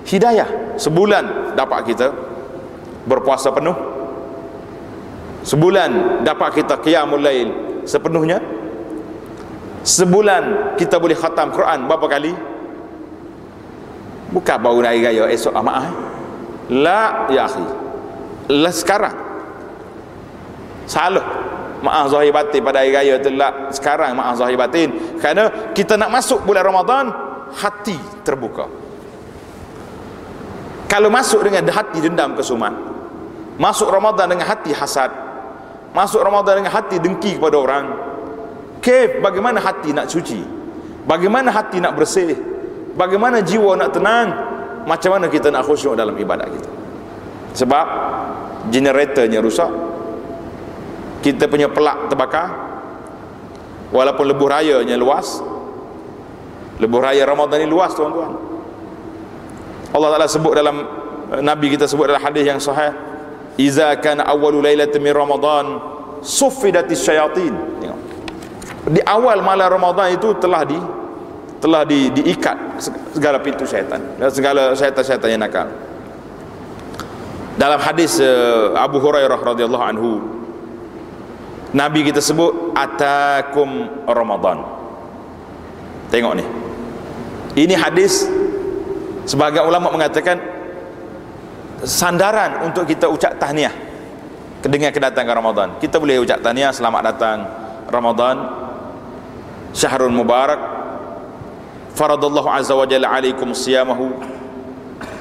hidayah. Sebulan dapat kita berpuasa penuh, sebulan dapat kita qiyamul lail sepenuhnya, sebulan kita boleh khatam Quran berapa kali? Bukan baru hari raya esok maaf. La ya akhi, lah sekarang salah maaf zahir batin pada hari raya tu, lah sekarang maaf zahir batin, kerana kita nak masuk bulan Ramadan hati terbuka. Kalau masuk dengan hati dendam kesumat, masuk Ramadan dengan hati hasad, masuk Ramadan dengan hati dengki kepada orang, bagaimana hati nak suci, bagaimana hati nak bersih, bagaimana jiwa nak tenang, macam mana kita nak khusyuk dalam ibadat kita? Sebab generatornya rusak, kita punya pelak terbakar. Walaupun lebuh rayanya luas, lebuh raya Ramadan ni luas tuan-tuan. Allah Ta'ala sebut dalam, Nabi kita sebut dalam hadis yang sahih, iza kana awwalu lailatin min Ramadan suffidatis syayatin. Tengok, di awal malam Ramadan itu telah diikat segala pintu syaitan dan segala syaitan-syaitan yang nakal. Dalam hadis Abu Hurairah radhiyallahu anhu, Nabi kita sebut atakum Ramadan. Tengok ni, ini hadis sebagian ulama mengatakan sandaran untuk kita ucap tahniah dengan kedatangan Ramadan. Kita boleh ucap tahniah, selamat datang Ramadan, syahrul mubarak, faradallahu azza wa jalla alaikum siyamahu,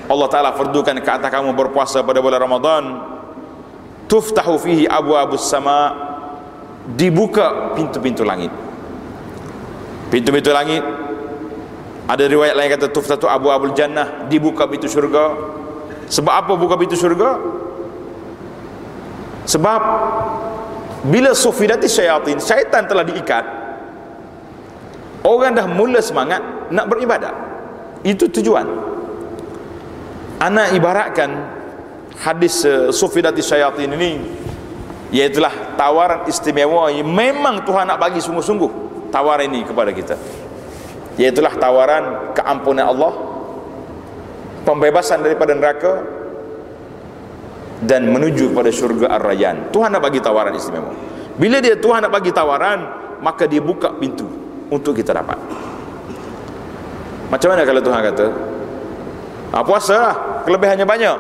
Allah Ta'ala fardukan ke atas kamu berpuasa pada bulan Ramadan, tuftahu fihi abwabus sama, dibuka pintu-pintu langit. Pintu-pintu langit, ada riwayat lain kata tuftatu abwabul jannah, dibuka pintu syurga. Sebab apa buka pintu syurga? Sebab bila sufidati syayatin, syaitan telah diikat, orang dah mula semangat nak beribadat. Itu tujuan. Ana ibaratkan hadis sufidati syayatin ini, iaitulah tawaran istimewa yang memang Tuhan nak bagi sungguh-sungguh tawaran ini kepada kita, iaitulah tawaran keampunan Allah, pembebasan daripada neraka, dan menuju kepada syurga Ar-Rayyan. Tuhan nak bagi tawaran istimewa. Bila Tuhan nak bagi tawaran, maka dia buka pintu untuk kita dapat. Macam mana kalau Tuhan kata, puasa lah, kelebihannya banyak,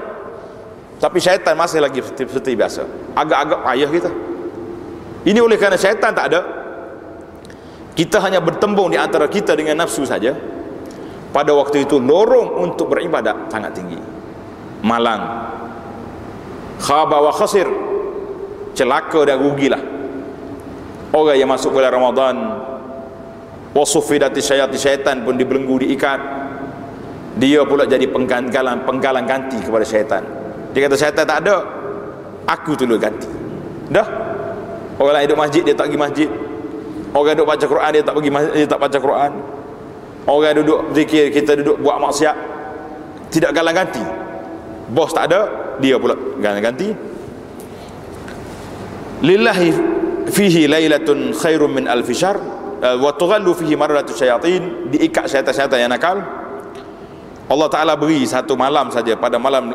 tapi syaitan masih lagi seperti biasa, agak-agak payah kita. Ini oleh kerana syaitan tak ada, kita hanya bertembung di antara kita dengan nafsu saja. Pada waktu itu lorong untuk beribadat sangat tinggi, malang, khaba wa khasir, celaka dan rugilah orang yang masuk bulan Ramadan. Wasufidati syayati, syaitan pun dibelenggu, diikat, dia pula jadi penggalang ganti kepada syaitan. Dia kata syaitan tak ada, aku tu ganti. Dah, orang lain duduk masjid, dia tak pergi masjid. Orang duduk baca Quran, dia tak pergi masjid, dia tak baca Quran. Orang duduk zikir, kita duduk buat maksiat, tidak galang ganti. Bos tak ada, dia pula galang ganti. Lillahi fihi lailatun khairum min alfi syahr wa tughallu fihi marratu syayatin, diikat syaitan-syaitan yang nakal. Allah Ta'ala beri satu malam saja pada malam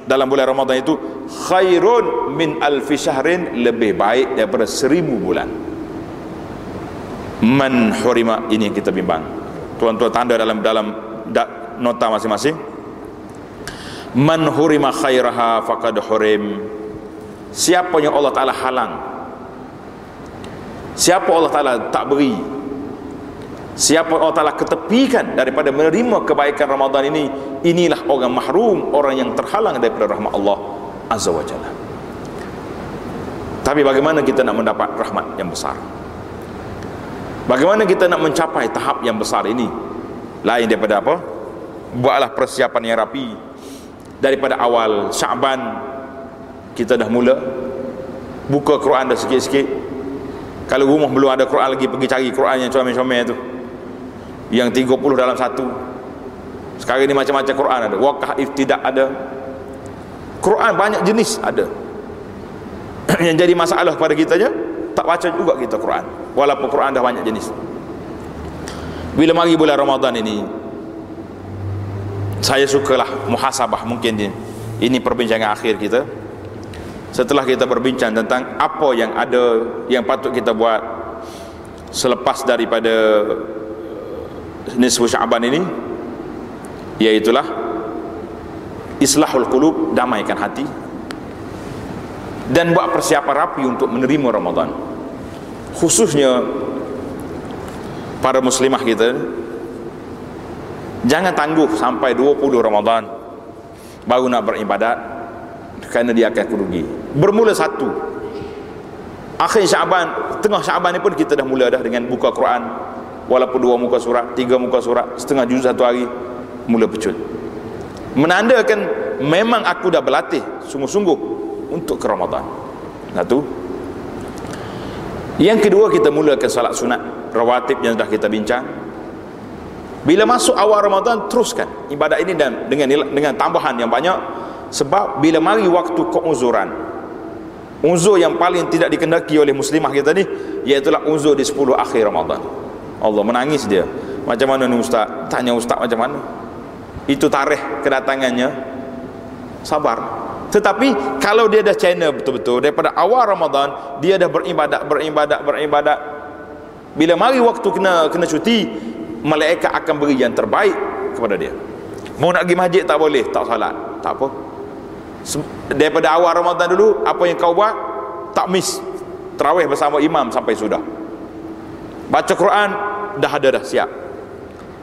dalam bulan Ramadan itu, khairun min alfi syahrin, lebih baik daripada 1000 bulan. Man hurima, ini yang kita bimbang. Tuan-tuan tanda dalam nota masing-masing. Man hurima khairaha faqad hurim. Siapa yang Allah Ta'ala halang, siapa Allah Ta'ala tak beri, siapa Allah Ta'ala ketepikan daripada menerima kebaikan Ramadan ini, inilah orang mahrum, orang yang terhalang daripada rahmat Allah Azza wa Jalla. Tapi bagaimana kita nak mendapat rahmat yang besar? Bagaimana kita nak mencapai tahap yang besar ini? Lain daripada apa? Buatlah persiapan yang rapi. Daripada awal Syaban kita dah mula buka Quran dah sikit-sikit. Kalau rumah belum ada Quran lagi, pergi cari Quran yang comel-comel tu, yang 30 dalam satu. Sekarang ni macam-macam Quran ada, Waqah Iftidak ada, Quran banyak jenis ada. Yang jadi masalah pada kita je, tak baca juga kita Quran, walaupun Quran dah banyak jenis. Bila mari bulan Ramadan ini, saya sukalah muhasabah. Mungkin ini perbincangan akhir kita. Setelah kita berbincang tentang apa yang ada, yang patut kita buat selepas daripada nisfu Sya'ban ini, iaitulah islahul qulub, damaikan hati, dan buat persiapan rapi untuk menerima Ramadan. Khususnya para muslimah kita, jangan tangguh sampai 20 Ramadan baru nak beribadat, kerana dia akan kerugi. Bermula satu, akhir Syaban, tengah Syaban ni pun kita dah mula dah dengan buka Quran, walaupun 2 muka surat, 3 muka surat, setengah juz satu hari, mula pecut, menandakan memang aku dah berlatih sungguh-sungguh untuk ke Ramadan. Satu. Yang kedua, kita mulakan salat sunat rawatib yang dah kita bincang. Bila masuk awal Ramadan, teruskan ibadat ini dan dengan tambahan yang banyak. Sebab bila mari waktu keuzuran, uzur yang paling tidak dikendaki oleh muslimah kita ni, iaitulah uzur di 10 akhir Ramadan. Allah, menangis dia. Macam mana ni ustaz? Tanya ustaz macam mana? Itu tarikh kedatangannya, sabar. Tetapi kalau dia dah channel betul-betul daripada awal Ramadan, dia dah beribadat. Bila mari waktu kena cuti, malaikat akan beri yang terbaik kepada dia. Mau nak pergi masjid tak boleh, tak salat, tak apa. Daripada awal Ramadan dulu, apa yang kau buat, tak miss. Tarawih bersama imam sampai sudah. Baca Quran, dah ada dah, siap.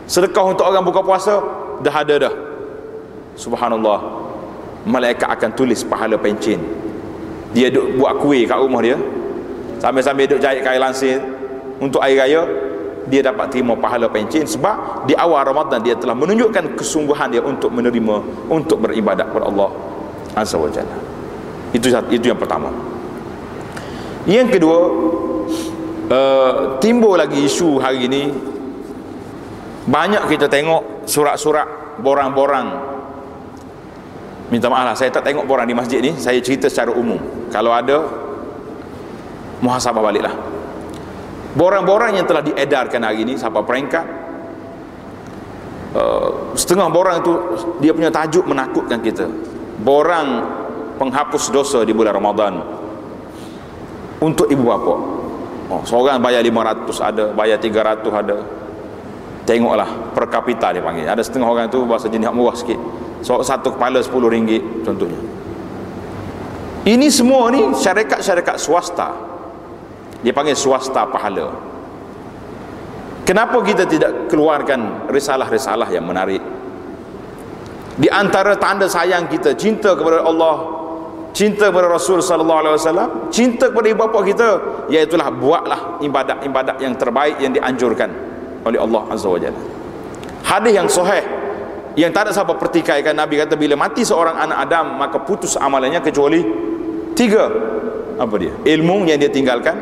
Sedekah untuk orang buka puasa, dah ada dah. Subhanallah, malaikat akan tulis pahala pencen. Dia duk buat kuih kat rumah dia, sambil-sambil duk jahit kain lansir untuk air raya, dia dapat terima pahala pencen. Sebab di awal Ramadan dia telah menunjukkan kesungguhan dia untuk menerima, untuk beribadat kepada Allah Azza wa Jalla. Itu yang pertama. Yang kedua, timbul lagi isu hari ini. Banyak kita tengok surat-surat borang-borang. Minta maaf lah, saya tak tengok borang di masjid ni, saya cerita secara umum. Kalau ada, muhasabah baliklah. Borang-borang yang telah diedarkan hari ini, siapa peringkat, setengah borang itu dia punya tajuk menakutkan kita. Borang penghapus dosa di bulan Ramadan untuk ibu bapa. Seorang bayar 500 ada, bayar 300 ada. Tengoklah, per kapita dia panggil. Ada setengah orang tu bahasa jenis murah sikit, satu kepala RM10 contohnya. Ini semua ni syarikat-syarikat swasta, dia panggil swasta pahala. Kenapa kita tidak keluarkan risalah-risalah yang menarik? Di antara tanda sayang kita, cinta kepada Allah, cinta kepada Rasul sallallahu alaihi wasallam, cinta kepada ibu bapa kita, iaitulah buatlah ibadat-ibadat yang terbaik yang dianjurkan oleh Allah Azza wa Jalla. Hadis yang sahih yang tak ada siapa pertikaikan, Nabi kata bila mati seorang anak Adam maka putus amalannya kecuali 3. Apa dia? Ilmu yang dia tinggalkan.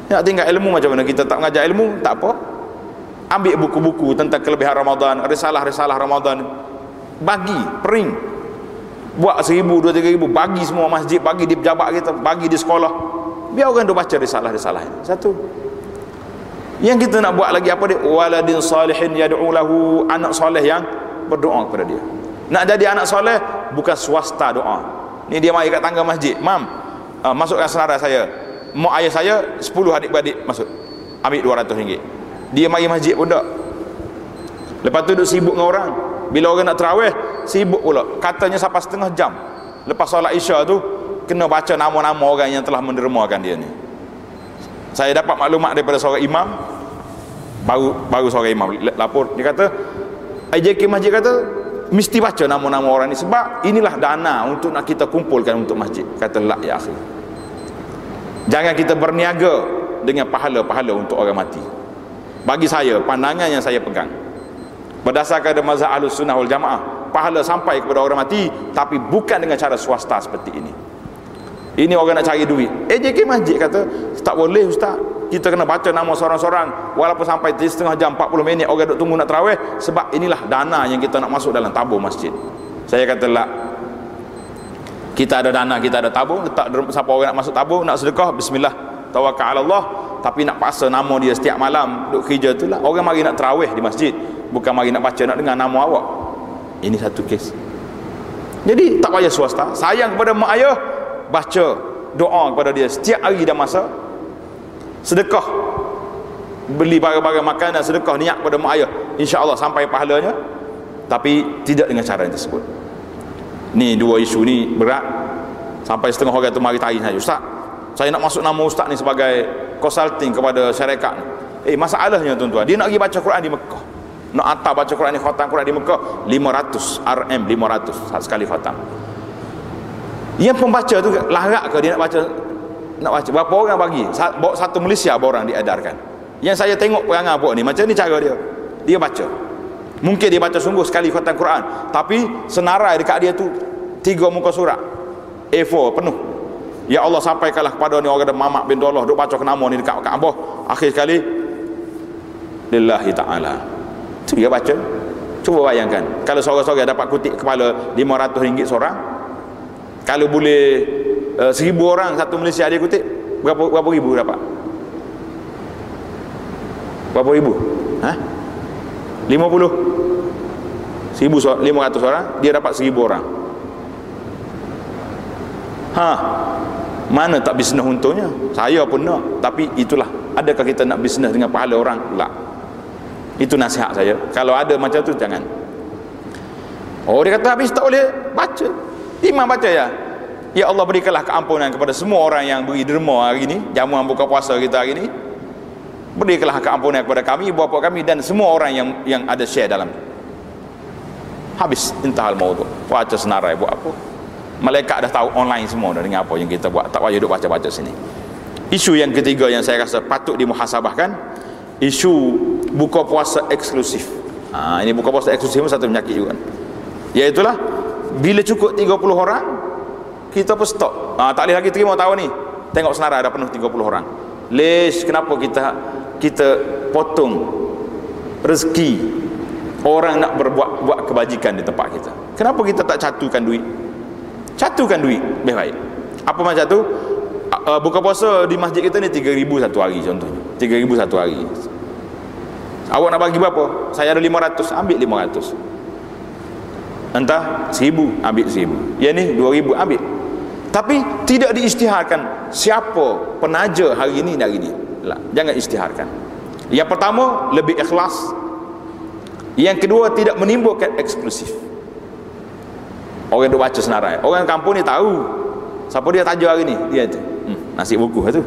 Nak tinggal ilmu macam mana? Kita tak mengajar ilmu, tak apa. Ambil buku-buku tentang kelebihan Ramadan, risalah-risalah Ramadan, bagi, pering, buat 1,000, 2-3,000, bagi semua masjid, bagi di pejabat kita, bagi di sekolah, biar orang tu baca risalah-risalah ini. Satu. Yang kita nak buat lagi apa dia? Waladin salihin yad'u lahu, anak soleh yang berdoa kepada dia. Nak jadi anak soleh bukan swasta doa. Ni dia mari kat tangga masjid, mam, masukkan senarai saya, mak ayah saya 10 adik-beradik masuk, ambil RM200. Dia mari masjid pun tak. Lepas tu duduk sibuk dengan orang. Bila orang nak tarawih, sibuk pula. Katanya sampai setengah jam lepas solat Isya tu kena baca nama-nama orang yang telah mendermakan dia ni. Saya dapat maklumat daripada seorang imam, baru seorang imam lapor, dia kata IJK masjid kata mesti baca nama-nama orang ni sebab inilah dana untuk nak kita kumpulkan untuk masjid. Kata la ya akhi, jangan kita berniaga dengan pahala-pahala untuk orang mati. Bagi saya, pandangan yang saya pegang berdasarkan mazhab Ahlus Sunnah wal Jamaah, pahala sampai kepada orang mati, tapi bukan dengan cara swasta seperti ini. Ini orang nak cari duit. JK masjid kata tak boleh ustaz, kita kena baca nama seorang-seorang walaupun sampai 3,5 jam, 40 minit orang duduk tunggu nak tarawih, sebab inilah dana yang kita nak masuk dalam tabung masjid. Saya kata lah, kita ada dana, kita ada tabung, letak siapa orang nak masuk tabung, nak sedekah, bismillah, tawakkal 'ala Allah, tapi nak paksa nama dia setiap malam duk kerja tu lah. Orang mari nak tarawih di masjid, bukan mari nak baca nak dengar nama awak. Ini satu kes. Jadi tak payah swasta, sayang kepada mak ayah, baca doa kepada dia setiap hari dan masa. Sedekah, beli barang-barang makanan, sedekah niat kepada mak ayah, insya-Allah sampai pahalanya. Tapi tidak dengan cara yang tersebut. Ni dua isu ni berat. Sampai setengah orang tu mari tanya saya, "Ustaz, saya nak masuk nama ustaz ni sebagai consulting kepada syarikat ni." Masalahnya tuan-tuan, dia nak pergi baca Quran di Mekah, nak hantar baca Quran ni, khatam Quran di Mekah 500 RM, 500 sekali khatam. Yang pembaca tu larat ke dia nak baca? Nak baca berapa orang bagi? Satu Malaysia berapa orang diedarkan. Yang saya tengok perangai buat ni, macam ni cara dia. Dia baca. Mungkin dia baca sungguh sekali khatam Quran, tapi senarai dekat dia tu 3 muka surat A4 penuh. Ya Allah, sampaikanlah kepada ni orang Mamak bin Allah duk baca nama ni dekat Kaabah. Akhir sekali lillahi ta'ala. Tu dia baca. Cuba bayangkan kalau seorang-seorang dapat kutip kepala RM500 seorang, kalau boleh 1000 orang satu Malaysia dia kutip, berapa ribu dapat? Berapa ribu? 50 1,500 orang, dia dapat 1000 orang. Mana tak bisnes untungnya? Saya pun nak, tapi itulah. Adakah kita nak bisnes dengan pahala orang? Tak. Itu nasihat saya. Kalau ada macam tu, jangan. Dia kata habis tak boleh baca. Imam baca ya. Ya Allah, berikanlah keampunan kepada semua orang yang beri derma hari ini, jamuan buka puasa kita hari ini. Berikanlah keampunan kepada kami, ibu bapa kami dan semua orang yang ada share dalam. Habis, intahal maudhu. Baca senarai buat apa? Malaikat dah tahu online semua dah dengan apa yang kita buat. Tak payah duk baca-baca sini. Isu yang ketiga yang saya rasa patut dimuhasabahkan, isu buka puasa eksklusif. Ini buka puasa eksklusif pun satu penyakit juga. Iaitulah bila cukup 30 orang kita pun stop. Tak boleh lagi terima tahun ni. Tengok senarai dah penuh 30 orang. Lesh, kenapa kita potong rezeki orang nak buat kebajikan di tempat kita? Kenapa kita tak catukan duit? Catukan duit baik-baik. Apa macam tu? Buka puasa di masjid kita ni 3,000 satu hari contohnya. 3,000 satu hari. Awak nak bagi berapa? Saya ada 500, ambil 500. Entah 1,000, ambil 1,000. Yang ni 2,000, ambil. Tapi tidak diisytiharkan siapa penaja hari ini dan hari ini. Jangan isytiharkan. Yang pertama, lebih ikhlas. Yang kedua, tidak menimbulkan eksklusif. Orang duk baca senarai. Orang kampung ni tahu siapa dia taja hari ni. Dia tu. Nasi buku tu.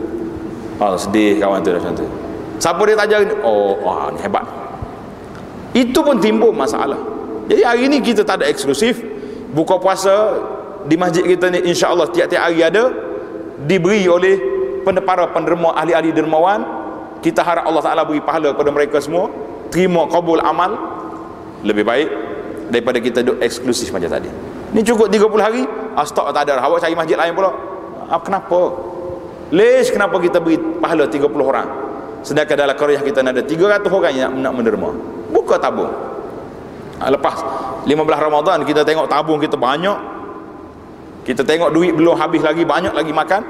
Sedih kawan tu dah macam tu. Siapa dia taja hari ni? Ni hebat. Itu pun timbul masalah. Jadi hari ni kita tak ada eksklusif. Buka puasa di masjid kita ni insya-Allah tiap-tiap hari ada, diberi oleh para penderma, ahli-ahli dermawan. Kita harap Allah Ta'ala beri pahala kepada mereka semua, terima qabul amal. Lebih baik daripada kita duduk eksklusif macam tadi. Ni cukup 30 hari, stok tak ada, awak cari masjid lain pula. Kenapa? Lesh, kenapa kita beri pahala 30 orang sedangkan dalam qaryah kita ada 300 orang yang nak menderma? Buka tabung. Lepas 15 Ramadan kita tengok tabung kita banyak, kita tengok duit belum habis lagi, banyak lagi makan.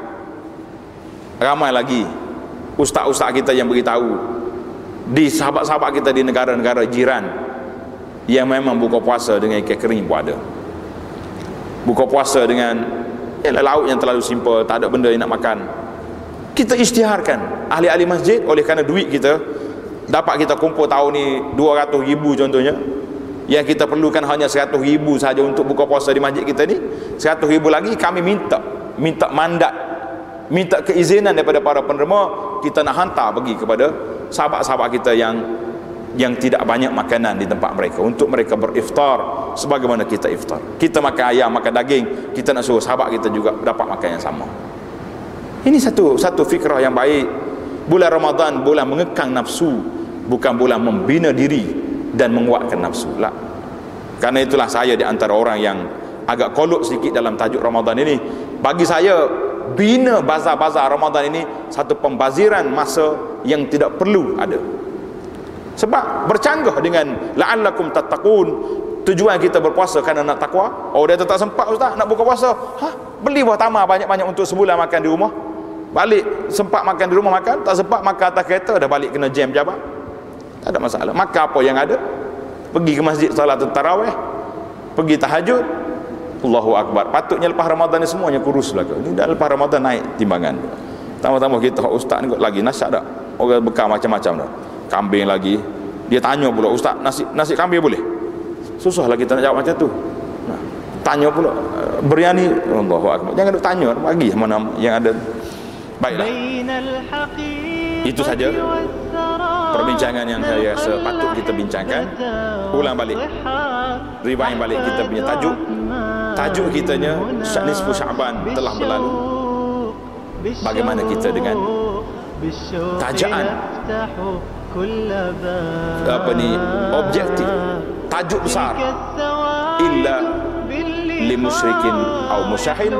Ramai lagi ustaz-ustaz kita yang beritahu di sahabat-sahabat kita di negara-negara jiran yang memang buka puasa dengan ikan kering pun ada. Buka puasa dengan lauk yang terlalu simple, tak ada benda yang nak makan. Kita isytiharkan ahli-ahli masjid, oleh kerana duit kita dapat kita kumpul tahun ni 200,000 contohnya, yang kita perlukan hanya 100,000 saja untuk buka puasa di masjid kita ni. 100,000 lagi kami minta mandat, minta keizinan daripada para penerima, kita nak hantar bagi kepada sahabat-sahabat kita yang tidak banyak makanan di tempat mereka, untuk mereka beriftar sebagaimana kita iftar. Kita makan ayam, makan daging, kita nak suruh sahabat kita juga dapat makan yang sama. Ini satu fikrah yang baik. Bulan Ramadan bulan mengekang nafsu, bukan bulan membina diri dan menguatkan nafsu lah. Karena itulah saya di antara orang yang agak kolok sedikit dalam tajuk Ramadan ini. Bagi saya, bina bazar-bazar Ramadan ini satu pembaziran masa yang tidak perlu ada. Sebab bercanggah dengan la'allakum tattaqun, tujuan kita berpuasa kerana nak takwa. Dia tak sempat ustaz nak buka puasa. Beli buah tamar banyak-banyak untuk sebulan makan di rumah. Balik sempat makan di rumah makan, tak sempat makan atas kereta dah balik kena jam jabat. Tak ada masalah. Makan apa yang ada. Pergi ke masjid salat tarawih, pergi tahajud. Allahu akbar. Patutnya lepas Ramadan ni semuanya kurus belaka. Ni dah lepas Ramadan naik timbangan. Tambah-tambah kita ustaz ni lagi nasihat dak. Orang bekal macam-macam dah. Kambing lagi. Dia tanya pula, ustaz nasi kambing boleh? Susahlah kita nak jawab macam tu. Nah, tanya pula biryani, Allahu akbar. Jangan duk tanya bagi mana yang ada. Baiklah. Itu saja perbincangan yang saya rasa patut kita bincangkan. Ulang balik, rewind balik kita punya tajuk kitanya nisfu Sya'ban telah berlalu. Bagaimana kita dengan tajaan apa ni, objektif, tajuk besar, illa li musyrikin au musyahin,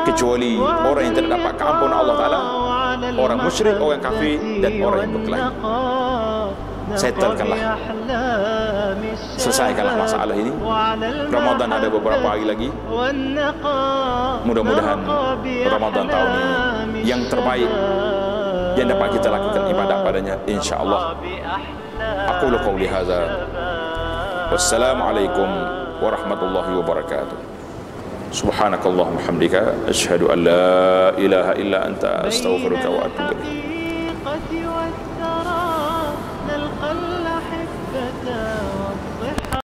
kecuali orang yang tidak dapat keampunan Allah Ta'ala, orang musyrik, orang kafir, dan orang yang berkelahi. Settlekanlah, selesaikanlah masalah ini. Ramadan ada beberapa hari lagi. Mudah-mudahan Ramadan tahun ini yang terbaik yang dapat kita lakukan ibadah padanya, insya-Allah. Aku qauli hadza. Wassalamualaikum warahmatullahi wabarakatuh. Subhanakallahumma hamdika asyhadu an la ilaha illa anta astaghfiruka wa atubu ilaik.